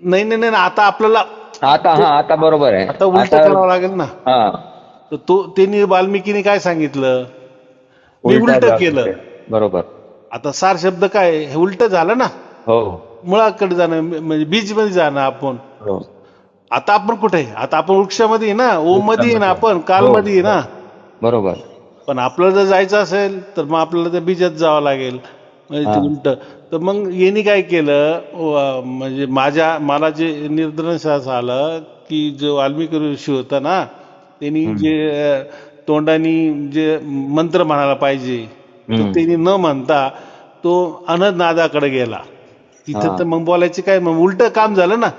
नाही, आता आपल्याला आता बरोबर आहे, आता उलट करावं लागेल ना. तर त्यांनी वाल्मिकीने काय सांगितलं, मी उलट केलं. बरोबर. आता सार शब्द काय हे उलट झालं ना. मुळाकडे जाणं म्हणजे बीज मध्ये जाणं आपण. आता आपण कुठे, आता आपण वृक्षामध्ये ना, ओम मध्ये आहे ना, आपण कालमध्ये आहे ना. बरोबर. पण आपल्याला जर जायचं असेल तर मग आपल्याला त्या बीजात जावं लागेल, म्हणजे उलट. तर मग यांनी काय केलं, म्हणजे मला जे निदर्शनास आलं की जो वाल्मिकी ऋषी होता ना, त्यांनी जे तोंडानी जे मंत्र म्हणायला पाहिजे तर त्यांनी न म्हणता तो अनहदनादाकडे गेला. तिथं तर मग बोलायचे काय, मग उलट काम झालं ना.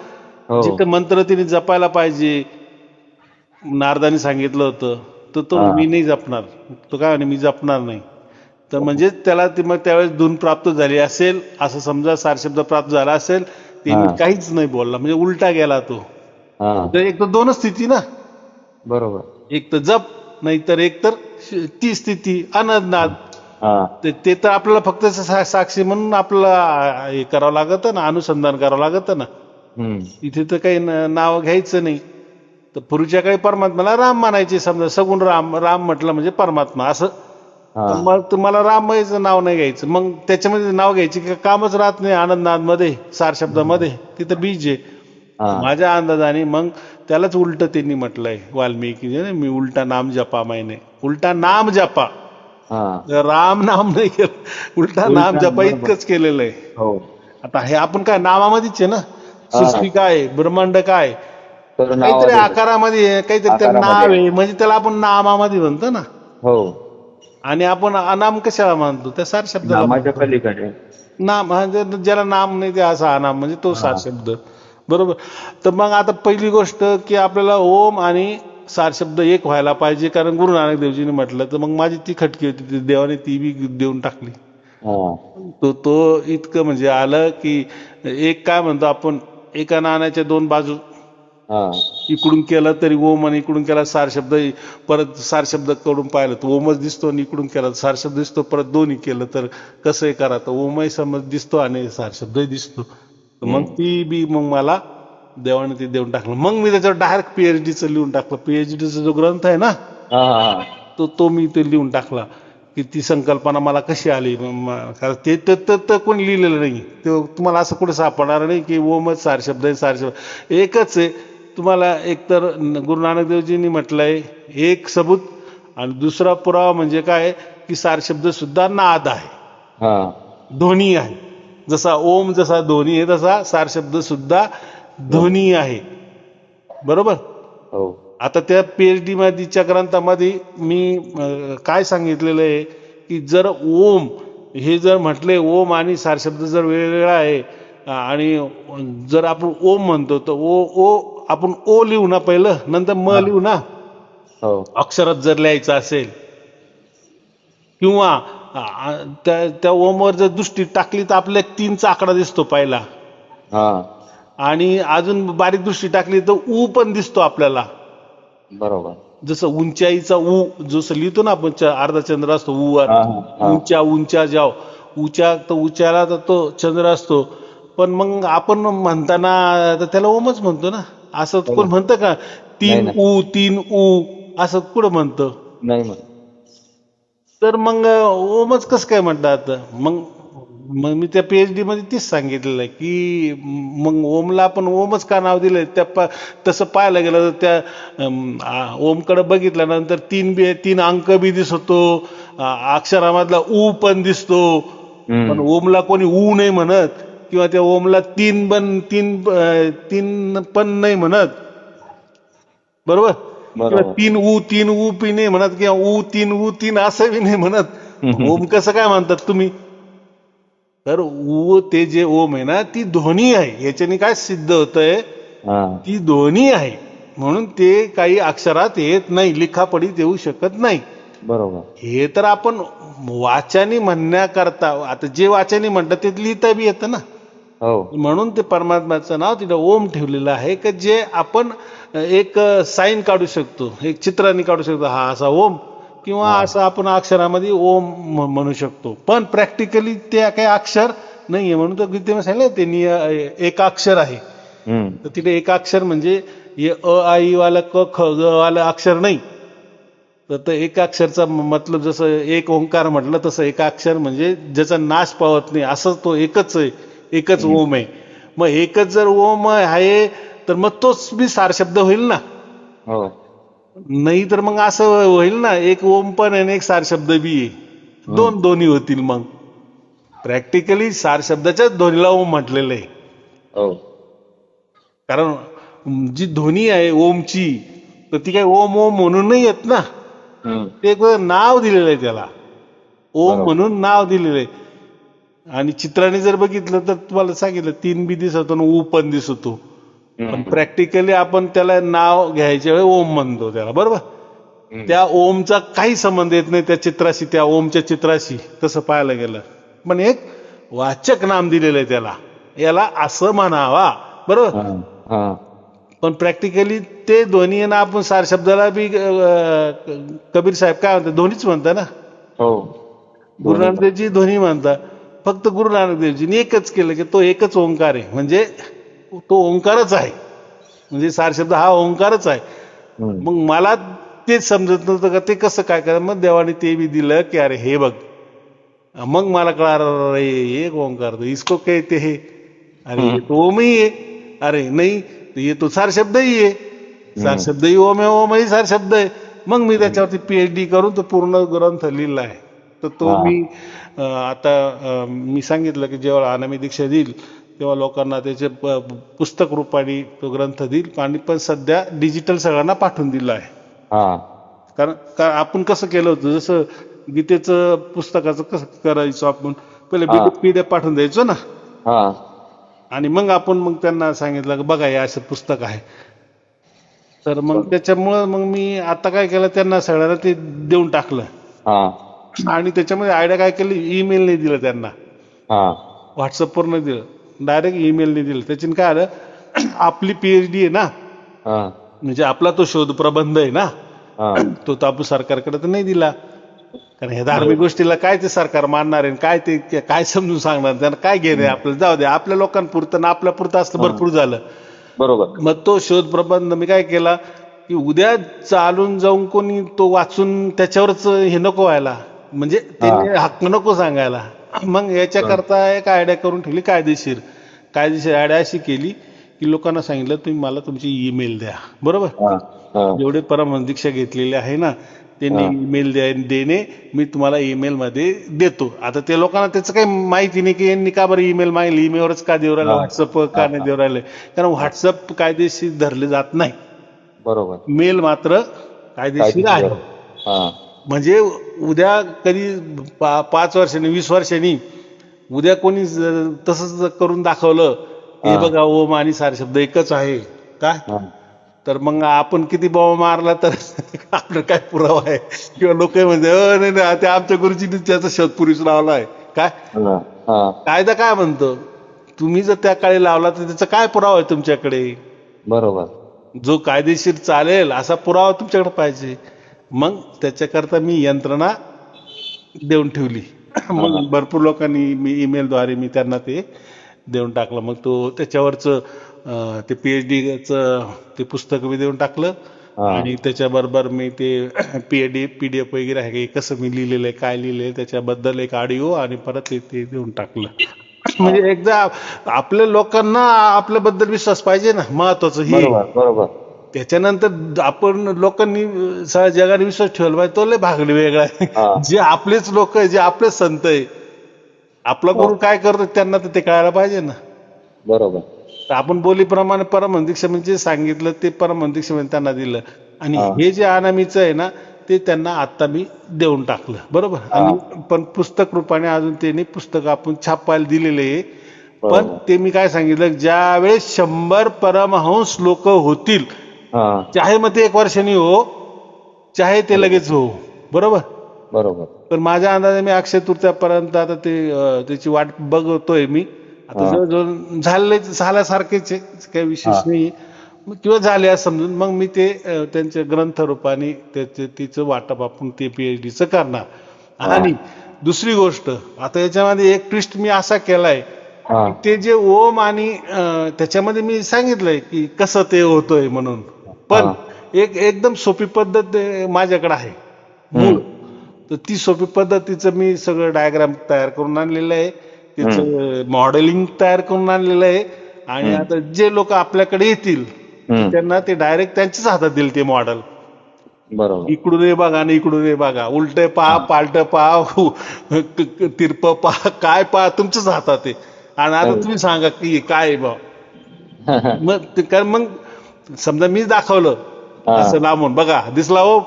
जिथं मंत्र तिने जपायला पाहिजे नारदाने सांगितलं होतं तर तो मी नाही जपणार. तो काय म्हणे मी जपणार नाही. तर म्हणजे त्याला ती मग त्यावेळेस धून प्राप्त झाली असेल असं समजा, सारशब्द प्राप्त झाला असेल, त्यांनी काहीच नाही बोलला, म्हणजे उलटा गेला तो. एक तर दोनच स्थिती ना, बरोबर. एक तर जप, नाहीतर एक तर ती स्थिती अनदनाद. ते तर आपल्याला फक्त साक्षी म्हणून आपल्याला हे करावं लागतं ना, अनुसंधान करावं लागतं ना. इथे तर काही नाव घ्यायचं नाही. तर पूर्वीच्या काळी परमात्म्याला राम मानायचे, समजा सगुण राम, राम म्हटलं म्हणजे परमात्मा असं. मग तुम्हाला रामाचं नाव नाही घ्यायचं, मग त्याच्यामध्ये नाव घ्यायचे की कामच राहत नाही आनंदनादमध्ये, सार शब्दामध्ये, तिथं बीज आहे. माझ्या अंदाजाने मग त्यालाच उलट त्यांनी म्हटलंय वाल्मिकी, मी उलटा नाम जपा, मैंने उलटा नाम जपा, राम नाम नाही केलं, उलटा नाम जपा इतकंच केलेलं आहे. आता हे आपण काय नामामध्येच आहे ना, सृष्टी काय, ब्रह्मांड काय, काहीतरी आकारामध्ये, काहीतरी त्याला नाव आहे, म्हणजे त्याला आपण नामामध्ये म्हणतो ना. आणि आपण अनाम कशाला मानतो, त्या सार शब्दाला पलीकडे नाम, ज्याला नाम नाही ते असा अनाम, म्हणजे तो सार शब्द. बरोबर. तर मग आता पहिली गोष्ट की आपल्याला ओम आणि सार शब्द एक व्हायला पाहिजे, कारण गुरु नानक देवजीने म्हटलं. तर मग माझी ती खटकी होती, देवाने ती बी देऊन टाकली. तो इतकं म्हणजे आलं की एक काय म्हणतो आपण, एका नाण्याच्या दोन बाजू. इकडून केलं तरी ओम आणि इकडून केला सार शब्द, परत सार शब्द कडून पाहिलं तर ओमच दिसतो, आणि इकडून केला सार शब्द दिसतो, परत दोन्ही केलं तर कसंही करा तर ओमही समज दिसतो आणि सार शब्दही दिसतो. मग ती बी मग मला देवाने ते देऊन टाकलं. मग मी त्याच्यावर डायरेक्ट पीएचडीचं लिहून टाकलं. पीएचडीचा जो ग्रंथ आहे ना, तो मी ते लिहून टाकला की ती संकल्पना मला कशी आली. ते कोणी लिहिलेलं नाही, ते तुम्हाला असं कुठे सापडणार नाही की ओमच सार शब्द आहे, सार शब्द एकच आहे. तुम्हाला एकतर गुरु नानक देवजींनी म्हटलंय एक सबूत, आणि दुसरा पुरावा म्हणजे काय की सार शब्द सुद्धा नाद आहे, ध्वनी आहे. जसा ओम जसा ध्वनी आहे, तसा सार शब्द सुद्धा ध्वनी आहे. बरोबर. आता त्या पीएचडी मध्येच्या ग्रंथामध्ये मी काय सांगितलेलं आहे की जर ओम हे जर म्हटले, ओम आणि सार शब्द जर वेगवेगळा आहे, आणि जर आपण ओम म्हणतो तर ओ आपण ओ लिहू ना पहिलं, नंतर म लिहू ना, अक्षरात जर लिहायचं असेल, किंवा त्या ओमवर जर दृष्टी टाकली तर आपल्या 3चा आकडा दिसतो पहिला, आणि अजून बारीक दृष्टी टाकली तर ऊ पण दिसतो आपल्याला. बरोबर. जसं उंचाईचा ऊ जसं लिहितो ना आपण, अर्धा चंद्र असतो ऊवर, उंचा जाव, उच्या तर उच्याला तर तो चंद्र असतो. पण मग आपण म्हणताना तर त्याला ओमच म्हणतो ना. असं कोण म्हणतं का 3 ऊ असं कुठं म्हणतं? नाही. तर मग ओमच कसं काय म्हणतात? मग मी त्या पीएचडी मध्ये तीच सांगितलेलं आहे की मग ओमला आपण ओमच का नाव दिलंय. तसं पाहायला गेलं तर त्या ओमकडे बघितल्यानंतर 3 अंक बी दिसतो, अक्षरामधला ऊ पण दिसतो, पण ओमला कोणी ऊ नाही म्हणत, किंवा त्या ओमला 3 पण नाही म्हणत. बरोबर. किंवा 3 ऊ पी नाही म्हणत, किंवा ऊ 3 असं बी नाही म्हणत. ओम कसं काय म्हणतात तुम्ही? तर ऊ ते जे ओम आहे ना, ती ध्वनी आहे. याच्याने काय सिद्ध होतंय, ती ध्वनी आहे, म्हणून ते काही अक्षरात येत नाही, लिखापडीत येऊ शकत नाही. बरोबर. हे तर आपण वाचानी म्हणण्याकरता, आता जे वाचानी म्हणतात ते लिहिता बी येतं ना. म्हणून ते परमात्म्याचं नाव तिथं ओम ठेवलेलं आहे, की जे आपण एक साईन काढू शकतो, एक चित्राने काढू शकतो, हा असा ओम, किंवा असं आपण अक्षरामध्ये ओम म्हणू शकतो. पण प्रॅक्टिकली ते काही अक्षर नाहीये, म्हणून तर गीतेमध्ये सांगितलं ते एकाक्षर आहे. तर तिथे एकाक्षर म्हणजे अ आई वाला क ख ग वाला अक्षर नाही. तर एकाक्षरचा मतलब जसं एक ओंकार म्हटलं तसं एकाक्षर म्हणजे ज्याचा नाश पावत नाही, असं तो एकच आहे, एकच ओम आहे. मग एकच जर ओम आहे तर मग तोच बी सार शब्द होईल ना. नाही तर मग असं होईल ना, एक ओम पण आहे एक सार शब्द बी आहे, दोन्ही होतील. मग प्रॅक्टिकली सार शब्दाच्याच ध्वनीला ओम म्हटलेलं आहे. कारण जी ध्वनी आहे ओमची, तर ती काही ओम म्हणून नाही येत ना, ते एक नाव दिलेलं आहे त्याला, ओम म्हणून नाव दिलेलं आहे. आणि चित्राने जर बघितलं तर तुम्हाला सांगितलं 3 बी दिसतो आणि ऊ पण दिसतो, पण प्रॅक्टिकली आपण त्याला नाव घ्यायच्या वेळी ओम म्हणतो त्याला. बरोबर. त्या ओमचा काही संबंध येत नाही त्या चित्राशी, त्या ओमच्या चित्राशी तसं पाहायला गेलं. पण एक वाचक नाम दिलेलं आहे त्याला, याला असं म्हणावा, बरोबर. पण प्रॅक्टिकली ते दोन्ही ना आपण सार शब्दाला बी कबीर साहेब काय म्हणतात, दोन्हीच म्हणता ना. गुरु नानक देवजी दोन्ही म्हणतात. फक्त गुरु नानक देवजींनी एकच केलं की तो एकच ओंकार आहे, म्हणजे तो ओंकारच आहे, म्हणजे सार शब्द हा ओंकारच आहे. मग मला तेच समजत नव्हतं का ते कसं काय करा. मग देवाने ते बी दिलं की अरे हे बघ, मग मला कळालं एक ओंकार इसको कहते हे, अरे ये तो ओम ही है, अरे नहीं ये तो सार शब्द ही आहे, सार शब्द ही ओम आहे, ओम ही सार शब्द आहे. मग मी त्याच्यावरती PhD करून तो पूर्ण ग्रंथ लिहिला आहे. तर तो मी आता मी सांगितलं की जेव्हा अनामी दीक्षा देईल तेव्हा लोकांना त्याचे पुस्तक रूपाने तो ग्रंथ देईल. आणि पण सध्या डिजिटल सगळ्यांना पाठवून दिलं आहे. कारण आपण कसं केलं होतं, जसं गीतेचं पुस्तकाचं कसं करायचो आपण, पहिले PDF पाठवून द्यायचो ना, आणि मग आपण त्यांना सांगितलं की बघा हे असं पुस्तक आहे. तर मग त्याच्यामुळं मग मी आता काय केलं, त्यांना सगळ्यांना ते देऊन टाकलं. आणि त्याच्यामध्ये आयडिया काय केली, ईमेल नाही दिलं त्यांना, व्हॉट्सअपवर नाही दिलं, डायरेक्ट ईमेलने दिलं. त्याच्याने काय आलं, आपली PhD आहे ना, म्हणजे आपला तो शोध प्रबंध आहे ना, तो आपण सरकारकडे तर नाही दिला. कारण ह्या धार्मिक गोष्टीला काय ते सरकार मानणार आहे, काय ते काय समजून सांगणार, त्यांना काय घेणे आपल्याला, जाऊ दे आपल्या लोकांपुरतं ना आपल्या पुरतं असलं भरपूर झालं, बरोबर. मग तो शोध प्रबंध मी काय केला की उद्या चालून जाऊन कोणी तो वाचून त्याच्यावरच हे नको व्हायला, म्हणजे त्याने हक्क नको सांगायला. मग याच्याकरता एक आयडिया करून ठेवली, कायदेशीर आयडिया अशी केली की लोकांना सांगितलं तुम्ही मला तुमची ईमेल द्या, बरोबर. जेवढे परमहंस दीक्षा घेतलेले आहे ना त्यांनी ईमेल देणे, मी तुम्हाला ईमेल मध्ये देतो. आता ते लोकांना त्याचं काही माहिती नाही की यांनी का बरं ईमेल मागली, ईमेलवरच का देऊ राहिलं, व्हॉट्सअप का नाही देऊ राहिले, कारण व्हॉट्सअप कायदेशीर धरले जात नाही, बरोबर. मेल मात्र कायदेशीर आहे. म्हणजे उद्या कधी 5 वर्षांनी 20 वर्षांनी उद्या कोणी तसंच करून दाखवलं, हे बघा ओम आणि सार शब्द एकच आहे काय, तर मग आपण किती बॉम्ब मारला तर आपलं काय पुरावा आहे, किंवा लोक म्हणजे नाही ते आमच्या गुरुजींनी त्याचा शोध पूर्वीच लावला आहे काय. कायदा काय म्हणतो, तुम्ही जर त्या काळी लावला तर त्याचा काय पुरावा आहे तुमच्याकडे, बरोबर. जो कायदेशीर चालेल असा पुरावा तुमच्याकडे पाहिजे. मग त्याच्याकरता मी यंत्रणा देऊन ठेवली. मग भरपूर लोकांनी मी ईमेलद्वारे मी त्यांना ते देऊन टाकलं. मग तो त्याच्यावरचं ते PhDचं ते पुस्तक मी देऊन टाकलं, आणि त्याच्याबरोबर मी ते PDF वगैरे आहे कसं मी लिहिलेलं आहे, काय लिहिलेलं त्याच्याबद्दल एक ऑडिओ आणि परत ते देऊन टाकलं. म्हणजे एकदा आपल्या लोकांना आपल्याबद्दल विश्वास पाहिजे ना, महत्वाचं हे, बरोबर. त्याच्यानंतर आपण लोकांनी सगळ्या जगाने विश्वास ठेवला पाहिजे, तो लय भागले वेगळा आहे. जे आपलेच लोक आहे, जे आपलेच संत आहे, आपला गुरु काय करतो त्यांना तर ते कळायला पाहिजे ना, बरोबर. आपण बोलीप्रमाणे परमहंस दीक्षा म्हणजे सांगितलं ते परमहंस दीक्षा म्हणजे त्यांना दिलं. आणि हे जे अनामीचं आहे ना ते त्यांना आता मी देऊन टाकलं, बरोबर. आणि पण पुस्तक रूपाने अजून त्यांनी पुस्तक आपण छापायला दिलेले आहे. पण ते मी काय सांगितलं, ज्या वेळेस 100 परमहंस लोक होतील, चाहे मग ते 1 वर्षांनी हो, चाहे ते लगेच हो, बरोबर. पण माझ्या अंदाजे मी अक्षय तृतीयापर्यंत आता त्याची वाट बघतोय मी. आता जवळजवळ झाल्यासारखेच आहे, काही विशेष नाही, किंवा झाले असं समजून मग मी ते त्यांच्या ग्रंथ रूपाने तिचं वाटप आपण ते PhDचं करणार. आणि दुसरी गोष्ट, आता याच्यामध्ये एक ट्विस्ट मी असा केलाय, ते जे ओम आणि त्याच्यामध्ये मी सांगितलंय की कसं ते होतोय म्हणून, पण एकदम सोपी पद्धत माझ्याकडे आहे मूळ. तर ती सोपी पद्धतीचं मी सगळं डायग्राम तयार करून आणलेलं आहे, त्याचं मॉडेलिंग तयार करून आणलेलं आहे. आणि आता जे लोक आपल्याकडे येतील त्यांना ते डायरेक्ट त्यांच्याच हातात दिल ते मॉडेल, बरोबर. इकडून हे बघा आणि इकडून हे बघा, उलट पहा, पालट पहा, तिरप पहा, काय पहा, तुमच्याच हातात आहे. आणि आता तुम्ही सांगा की काय बा. मग समजा मी दाखवलं असं लांबून, बघा दिसला हो,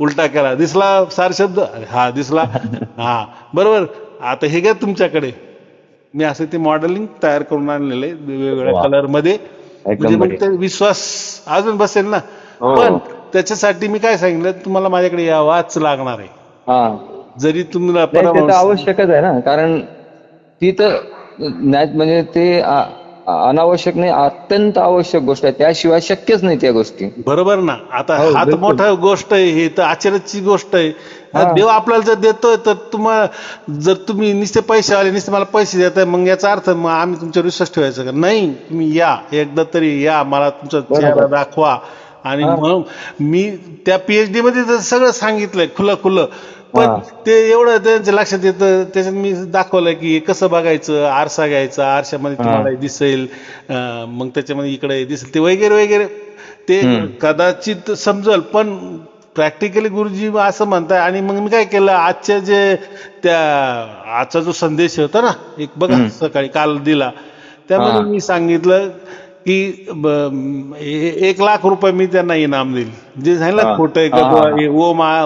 उलटा केला, दिसला सार शब्द, हा दिसला, बरोबर. आता हे घ्या तुमच्याकडे, मी असं ते मॉडेलिंग तयार करून आणलेलं आहे वेगवेगळ्या कलर मध्ये, म्हणजे मग ते विश्वास अजून बसेल ना. पण त्याच्यासाठी मी काय सांगितलं, तुम्हाला माझ्याकडे यावाच लागणार आहे. हा जरी तुम्हाला नाही, ते तर आवश्यकच आहे ना, कारण ती तर म्हणजे ते अनावश्यक नाही, अत्यंत आवश्यक गोष्ट आहे, त्याशिवाय शक्यच नाही त्या गोष्टी. बरोबर ना. आता हो, हा तर बिलकुल. मोठा गोष्ट आहे, हे तर आश्चर्याची गोष्ट आहे. हा. देव आपल्याला जर देतोय तर जर तुम्ही नुसते पैसे आले, नुसते मला पैसे देताय, मग याचा अर्थ मग आम्ही तुमच्यावर विश्वास ठेवायचा का? नाही, तुम्ही या, एकदा तरी या, मला तुमचा चेहरा दाखवा. आणि मग मी त्या पीएचडी मध्ये तर सगळं सांगितलंय खुलं, पण ते एवढं त्यांच्या लक्षात येतं. त्याच्यात मी दाखवलंय की कसं बघायचं, आरसा घ्यायचा, आरशामध्ये तुम्हाला दिसेल, मग त्याच्यामध्ये इकडे दिसेल, ते वगैरे ते कदाचित समजल, पण प्रॅक्टिकली गुरुजी असं म्हणताय. आणि मग मी काय केलं, आजचा जो संदेश होता ना, एक बघा सकाळी काल दिला, त्यामध्ये मी सांगितलं की 1,00,000 रुपये मी त्यांना इनाम देईल. जे सांगितलं खोटं आहे का,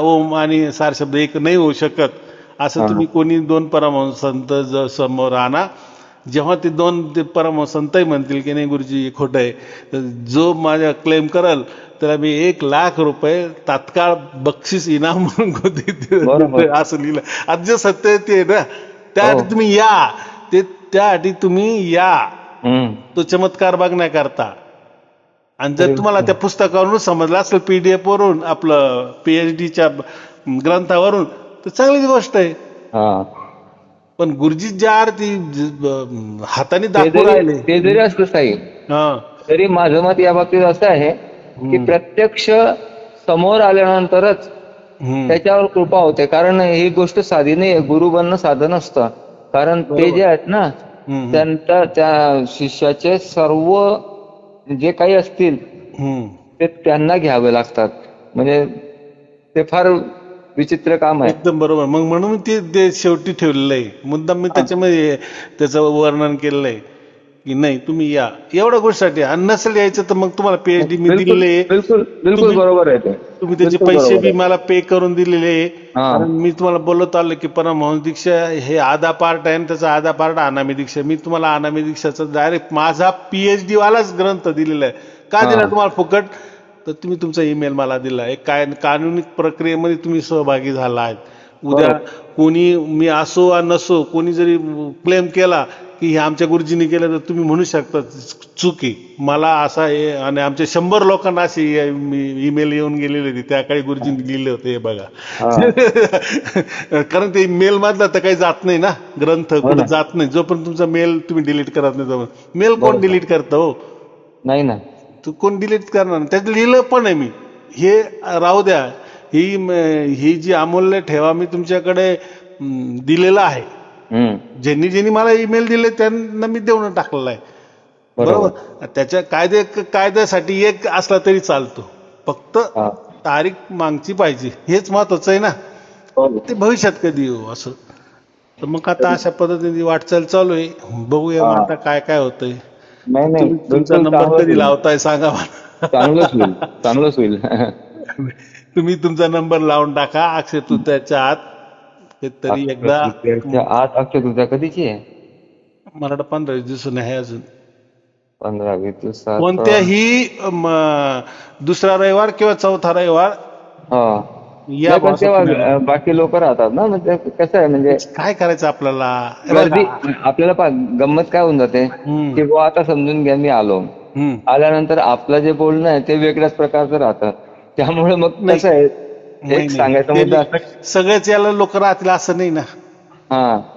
ओम आणि सार शब्द एक नाही होऊ शकत, असं तुम्ही कोणी 2 परमहंस संत समोर आणा, जेव्हा ते परमहंस संतही म्हणतील की नाही गुरुजी खोटं आहे, तर जो माझ्या क्लेम करल त्याला मी 1,00,000 रुपये तात्काळ बक्षीस इनाम म्हणून देतो, असं लिहिलं. आज जे सत्य आहे ते ना, त्यासाठी तुम्ही या, त्यासाठी तुम्ही या, तो चमत्कार बघण्याकरता. आणि जर तुम्हाला त्या पुस्तकावरून समजलं असेल, पीडीएफ वरून, आपलं पीएचडीच्या ग्रंथावरून, तर चांगलीच गोष्ट आहे. पण गुरुजी ज्या अर्थी हाताने दाखवून राहिले, ते जरी असलं साई, तरी माझं मत या बाबतीत असं आहे की प्रत्यक्ष समोर आल्यानंतरच त्याच्यावर कृपा होते. कारण ही गोष्ट साधी नाही, गुरु बनणं साधं नसतं. कारण ते जे आहेत ना, त्या शिष्याचे सर्व जे काही असतील ते त्यांना घ्यावे लागतात. म्हणजे ते फार विचित्र काम आहे. एकदम बरोबर. मग म्हणून ते शेवटी ठेवलेलं आहे, मुद्दाम मी त्याच्यामध्ये त्याचं वर्णन केलेलं आहे की नाही तुम्ही या, एवढ्या गोष्टीसाठी. आणि नसेल यायचं तर मग तुम्हाला पीएचडी मी दिलेले, बिलकुल बरोबर आहे ते. तुम्ही त्याचे पैसे बी मला पे करून दिलेले. कारण मी तुम्हाला बोलत आलो की परमहंस दीक्षा हे आधा पार्ट आहे, त्याचा आधा पार्ट अनामी दीक्षा. मी तुम्हाला अनामी दीक्षाचा डायरेक्ट माझा पीएचडी वालाच ग्रंथ दिलेला आहे. का दिला तुम्हाला फुकट? तर तुम्ही तुमचा ईमेल मला दिला, एक कानूनी प्रक्रियेमध्ये तुम्ही सहभागी झाला आहेत. उद्या कोणी, मी असो वा नसो, कोणी जरी क्लेम केला की हे आमच्या गुरुजींनी केलं, तर तुम्ही म्हणू शकता चुकी मला असा आहे. आणि आमच्या 100 लोकांना अशी ईमेल येऊन गेलेली होती, त्या काळी गुरुजींनी लिहिले होते, हे बघा. कारण ते मेल मधला तर काही जात नाही ना, ग्रंथ कुठे जात नाही जोपर्यंत तुमचा मेल तुम्ही डिलीट करत नाही. तोपर्यंत मेल कोण डिलीट करतं? हो, नाही ना, तू कोण डिलीट करणार? त्यात लिहिलं पण आहे मी, हे राहू द्या, ही जी अमूल्य ठेवा मी तुमच्याकडे दिलेला आहे. ज्यांनी मला ईमेल दिले त्यांना मी देऊन टाकलेला आहे. बरोबर. त्याच्या कायद्यासाठी एक असला तरी चालतो, फक्त तारीख मागची पाहिजे, हेच महत्वाचं आहे ना. ते भविष्यात कधी येऊ असं. तर मग आता अशा पद्धतीने वाटचाल चालू आहे, बघूया आता काय काय होतंय. तुमचा नंबर कधी लावताय सांगा मला. चांगलंच होईल. तुम्ही तुमचा नंबर लावून टाका. अक्षय तृतीयाच्या आत तरी एकदा आत. अक्षय तृतीया कधीची आहे? मला 15-20 दिवसांनी आहे अजून. 15-20 दिवसात कोणत्याही दुसरा रविवार किंवा चौथा रविवार या. बाकी लोक राहतात ना, म्हणजे कसं आहे, म्हणजे काय करायचं आपल्याला. आपल्याला गंमत काय होऊन जाते की बुवा आता समजून घ्या मी आल्यानंतर आपलं जे बोलणं आहे ते वेगळ्याच प्रकारचं राहतं. त्यामुळे मग कसं आहे, एक सांगायचं मुद्दा सगळेच याला लोक राहतील असं नाही ना.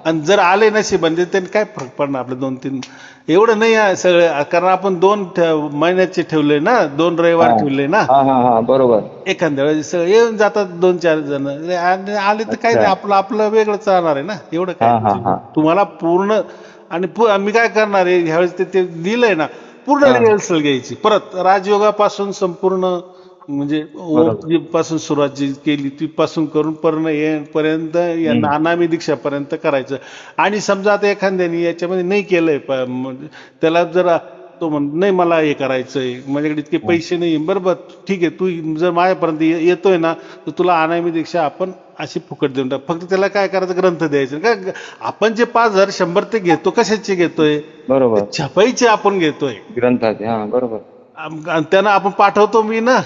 आणि जर आले नशीब म्हणजे त्यांनी काय फरक पडणार आपलं 2-3 एवढं नाही आहे सगळं. कारण आपण 2 महिन्याचे ठेवले ना, 2 रविवार ठेवले ना. बरोबर. एखाद्या वेळेस येऊन जातात 2-4 जण आले तर काही नाही, आपलं वेगळंच राहणार आहे ना. एवढं काय तुम्हाला पूर्ण. आणि मी काय करणार आहे ह्यावेळेस ते लिहिलंय ना, पूर्ण रिहर्सल घ्यायची परत राजयोगापासून संपूर्ण, म्हणजे पासून सुरुवात जी केली ती पासून करून पर्यंत अनामी दीक्षापर्यंत करायचं. आणि समजा आता एखाद्याने याच्यामध्ये नाही केलंय, त्याला जरा तो नाही मला हे करायचंय, माझ्याकडे इतके पैसे नाही, बरोबर ठीक आहे, तू जर माझ्यापर्यंत येतोय ना तर तुला अनामी दीक्षा आपण अशी फुकट देऊन टाक. फक्त त्याला काय करायचं, ग्रंथ द्यायचं. का आपण जे 5,000 100 ते घेतो कशाचे घेतोय? बरोबर, छपाईचे आपण घेतोय ग्रंथाचे. बरोबर. त्यांना आपण पाठवतो मी ना,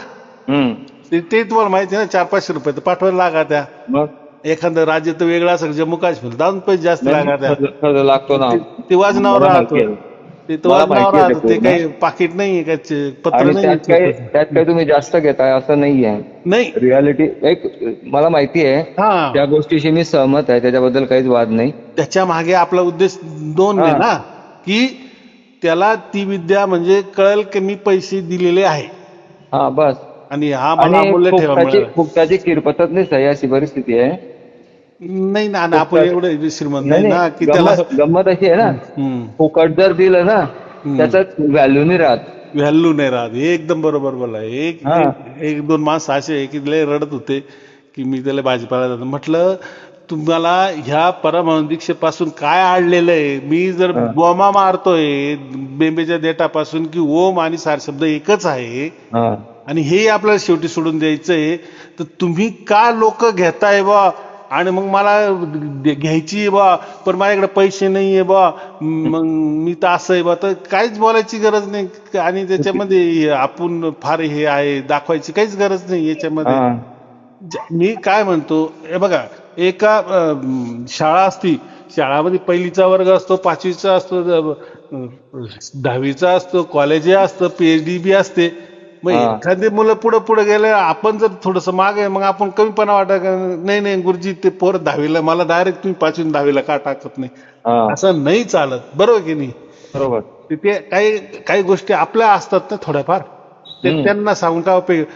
ते तुम्हाला माहिती आहे ना, 400-500 रुपये तर पाठवायला लागा त्या. मग एखादं राज्य तर वेगळं असेल, जम्मू काश्मीर, 10 पैसे जास्त लागा त्या. खर्च लागतो ना. ते वाजनावर मला राहतो, माहिती आहे. ते तर मला वाजनावर माहिती आहे ते राहतं, ते पूर्ण. काही पाकिट नाहीये, काय पत्र आणि नाही. त्यात काही तुम्ही जास्त घेताय असं नाहीये. नाही. रियालिटी एक मला माहिती आहे, हा, त्या गोष्टीशी मी सहमत आहे, त्याच्याबद्दल काहीच वाद नाही. त्याच्या मागे आपला उद्देश दोन आहे हा. ना, की त्याला ती विद्या म्हणजे कळेल की मी पैसे दिलेले आहे हा बस. आणि हा मला आणि अमूल्य ठेवा मिळाला. फुकटाची किरपतच नाही सही, अशी परिस्थिती आहे. नाही ना, आणि आपण एवढं श्रीमंत नाही नाही ना की त्याला. गंमत अशी आहे ना, फुकट जर दिलं ना त्याचा व्हॅल्यू नाही राहत. व्हॅल्यू नाही राहत. हे एकदम बरोबर बोला. हा. एक दोन माणसं असे आहे की लय रडत होते की मी त्याला भाजीपाला जातो. म्हटलं तुम्हाला ह्या परमहंस दीक्षेपासून काय आणलेलं आहे? मी जर बोमा मारतोय बेंबेच्या देठापासून की ओम आणि सार शब्द एकच आहे हा. आणि हे आपल्याला शेवटी सोडून द्यायचंय, तर तुम्ही का लोक घेताय बा? आणि मग मला घ्यायची बा, पण माझ्याकडे पैसे नाहीये बा, मग मी तर असं आहे बा, तर काहीच बोलायची गरज नाही. आणि त्याच्यामध्ये आपण फार हे आहे दाखवायची काहीच गरज नाही याच्यामध्ये. हा. मी काय म्हणतो, हे बघा, एका शाळा असती, शाळामध्ये पहिलीचा वर्ग असतो, 5वीचा असतो, 10वीचा असतो, कॉलेज असतं, PhD बी असते. मग एखादी मुलं पुढे पुढे गेले, आपण जर थोडस मागे, मग आपण कमीपणा वाटत नाही नाही गुरुजी ते पोर 10वीला, मला डायरेक्ट तुम्ही 5वी 10वीला का टाकत नाही, असं नाही चालत. बरोबर की नाही? बरोबर. तिथे काही गोष्टी आपल्या असतात ना थोड्याफार, ते त्यांना सांगून काय उपयोग.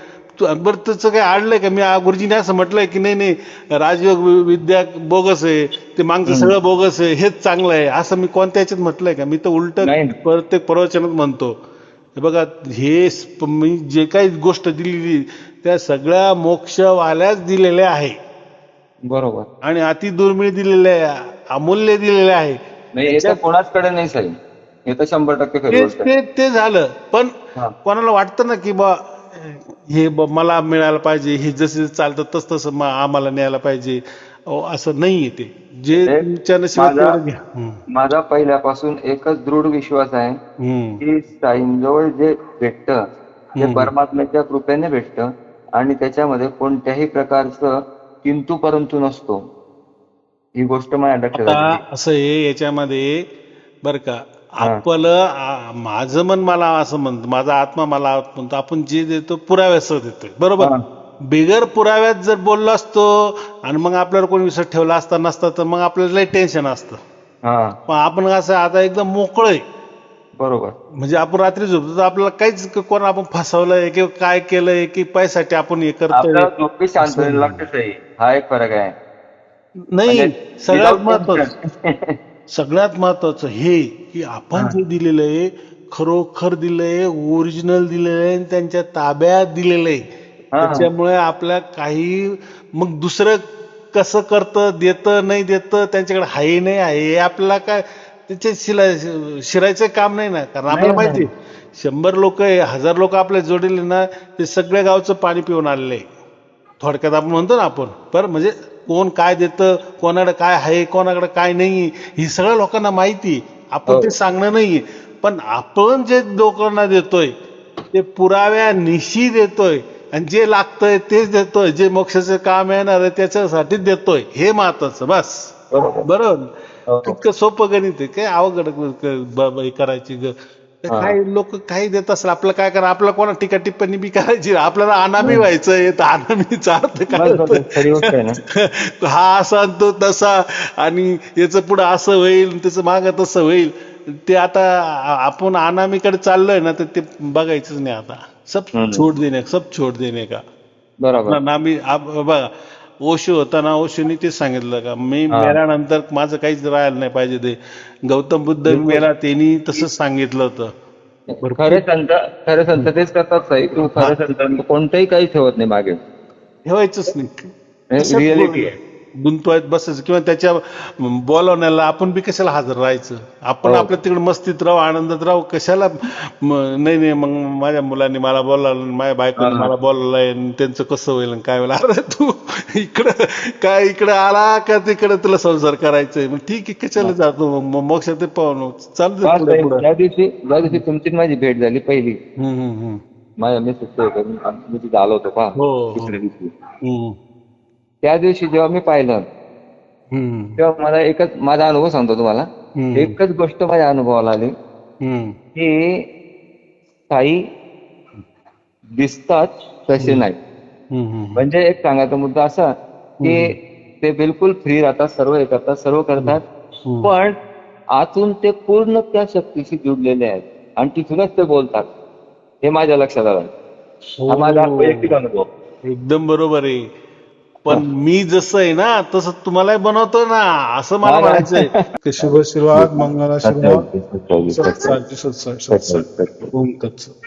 बरं त्याचं काही आडलंय का? मी गुरुजीने असं म्हटलंय की नाही नाही राजयोग विद्या बोगस आहे, ते मागचं सगळं बोगस आहे, हेच चांगलं आहे, असं मी कोणत्या याच्यात म्हटलंय का? मी तर उलट प्रत्येक प्रवचनात म्हणतो, हे बघा, हे मी जे काही गोष्ट दिलेली त्या सगळ्या मोक्षवाल्याच दिलेल्या आहे. बरोबर. आणि अति दुर्मिळ दिलेले आहे, अमूल्य दिलेले आहे. नाही कोणाचकडे नाही सही, हे तर 100% खरी गोष्ट आहे. ते झालं. पण कोणाला वाटतं ना की बा हे मला मिळायला पाहिजे, हे जसे चालतं तस तसं आम्हाला न्यायला पाहिजे, असं नाहीये. ते जे तुमच्या नशिबात. माझा पहिल्यापासून एकच दृढ विश्वास आहे की साईंजवळ जे भेटतं ते परमात्म्याच्या कृपेने भेटतं आणि त्याच्यामध्ये कोणत्याही प्रकारचं किंतु परंतु नसतो. ही गोष्ट माझ्या लक्षात आली. असं आहे याच्यामध्ये, बरं का, आपलं माझं मन मला असं म्हणतं, माझा आत्मा मला म्हणतो, आपण जे देतो पुराव्यासह देतोय. बरोबर. बिगर पुराव्यात जर बोललो असतो आणि मग आपल्याला कोणी विसर ठेवला असता नसता, तर मग आपल्याला लई टेन्शन असतं. पण आपण असं आता एकदम मोकळं आहे. बरोबर. म्हणजे आपण रात्री झोपतो तर आपल्याला काहीच कोण आपण फसवलंय किंवा काय केलंय की पैशासाठी आपण हे करतोय, शांत लागते. हा एक फरक आहे. नाही, सगळ्यात महत्वाचं हे की आपण जे दिलेलं आहे खरोखर दिलंय, ओरिजिनल दिलेलं आहे, त्यांच्या ताब्यात दिलेलं आहे. त्याच्यामुळे आपल्या काही मग दुसरं कसं करतं, देतं नाही देतं, त्यांच्याकडे हाय नाही आहे, आपल्याला काय त्याचे शिरायचं काम नाही ना. कारण आपल्याला माहिती 100 लोक आहे, 1000 लोक आपल्या जोडले ना, ते सगळ्या गावचं पाणी पिऊन आलेलं आहे. थोडक्यात आपण म्हणतो ना आपण, पर म्हणजे कोण काय देतं, कोणाकडे काय आहे, कोणाकडे काय नाही, ही सगळ्या लोकांना माहिती. आपण ते सांगणं नाहीये, पण आपण जे लोकांना देतोय ते पुराव्यानिशी देतोय आणि जे लागतंय तेच देतोय, जे मोक्षाचं काम येणार आहे त्याच्यासाठीच देतोय, हे महत्वाचं. बस. बरोबर. इतकं सोपं गणित आहे, काय अवघड करायची. काही लोक काही देत असेल, आपलं काय करा, आपल्याला कोणा टीका टिप्पणी बी करायची, आपल्याला अनामी व्हायचंय, तर अनामीचा अर्थ काय, हा असा आणतो तसा, आणि याचं पुढं असं होईल, त्याचं मागं तसं होईल. ते आता आपण अनामीकडे चाललोय ना, तर ते बघायचंच नाही आता. सब छोड देणे का. बरोबर. नामी बघा, ओशो होता ना, ओशोनी तेच सांगितलं का, मी मेल्यानंतर माझं काहीच राहायला नाही पाहिजे. ते गौतम बुद्ध मेला, त्यांनी तसंच सांगितलं होतं. खरे संत तेच करतात. तू खरे संत कोणतंही काही ठेवत नाही मागे, ठेवायचंच नाही. रिअलिटी आहे. गुंतवायत बसायचं किंवा त्याच्या बोलावण्याला आपण बी कशाला हजर राहायचं. आपण आपल्या तिकडे मस्तीत राहू, आनंदात राहू. कशाला नाही मग माझ्या मुलांनी मला बोलावलं, माझ्या बायकोने मला बोलवलंय, त्यांचं कसं होईल काय होईल. अरे तू इकडं आला का तिकडे तुला संसार करायचंय, मग ठीक आहे, कशाला जातो मग मोक्षात पाहून चालू. ज्या दिवशी तुमची माझी भेट झाली पहिली, माझ्या मिसेस मी तिथे आलो होतो पहा हो दुसऱ्या दिवशी. हम्म, त्या दिवशी जेव्हा मी पाहिलं हम्म, तेव्हा मला एकच माझा अनुभव सांगतो तुम्हाला. हम्म, एकच गोष्ट माझ्या अनुभवाला आली हम्म, की साई दिसतात तसे नाही. हम्म, म्हणजे एक सांगायचा मुद्दा असा की ते बिलकुल फ्री राहतात, सर्व हे करतात, सर्व करतात, पण आतून ते पूर्ण त्या शक्तीशी जुडलेले आहेत आणि तिथूनच ते बोलतात. हे माझ्या लक्षात आलं. हा माझा वैयक्तिक हो अनुभव. एकदम बरोबर आहे. हा. पण मी जसं आहे ना तसं तुम्हालाही बनवतो ना, असं मला हा ना. म्हणायचंय. शुभ आशीर्वाद, मंगल आशीर्वाद, सत्यावधी, सत्यावधी, सत्साची सत्साची सत्यावधी, सत्साची सत्यावधी. ओम तत्सत.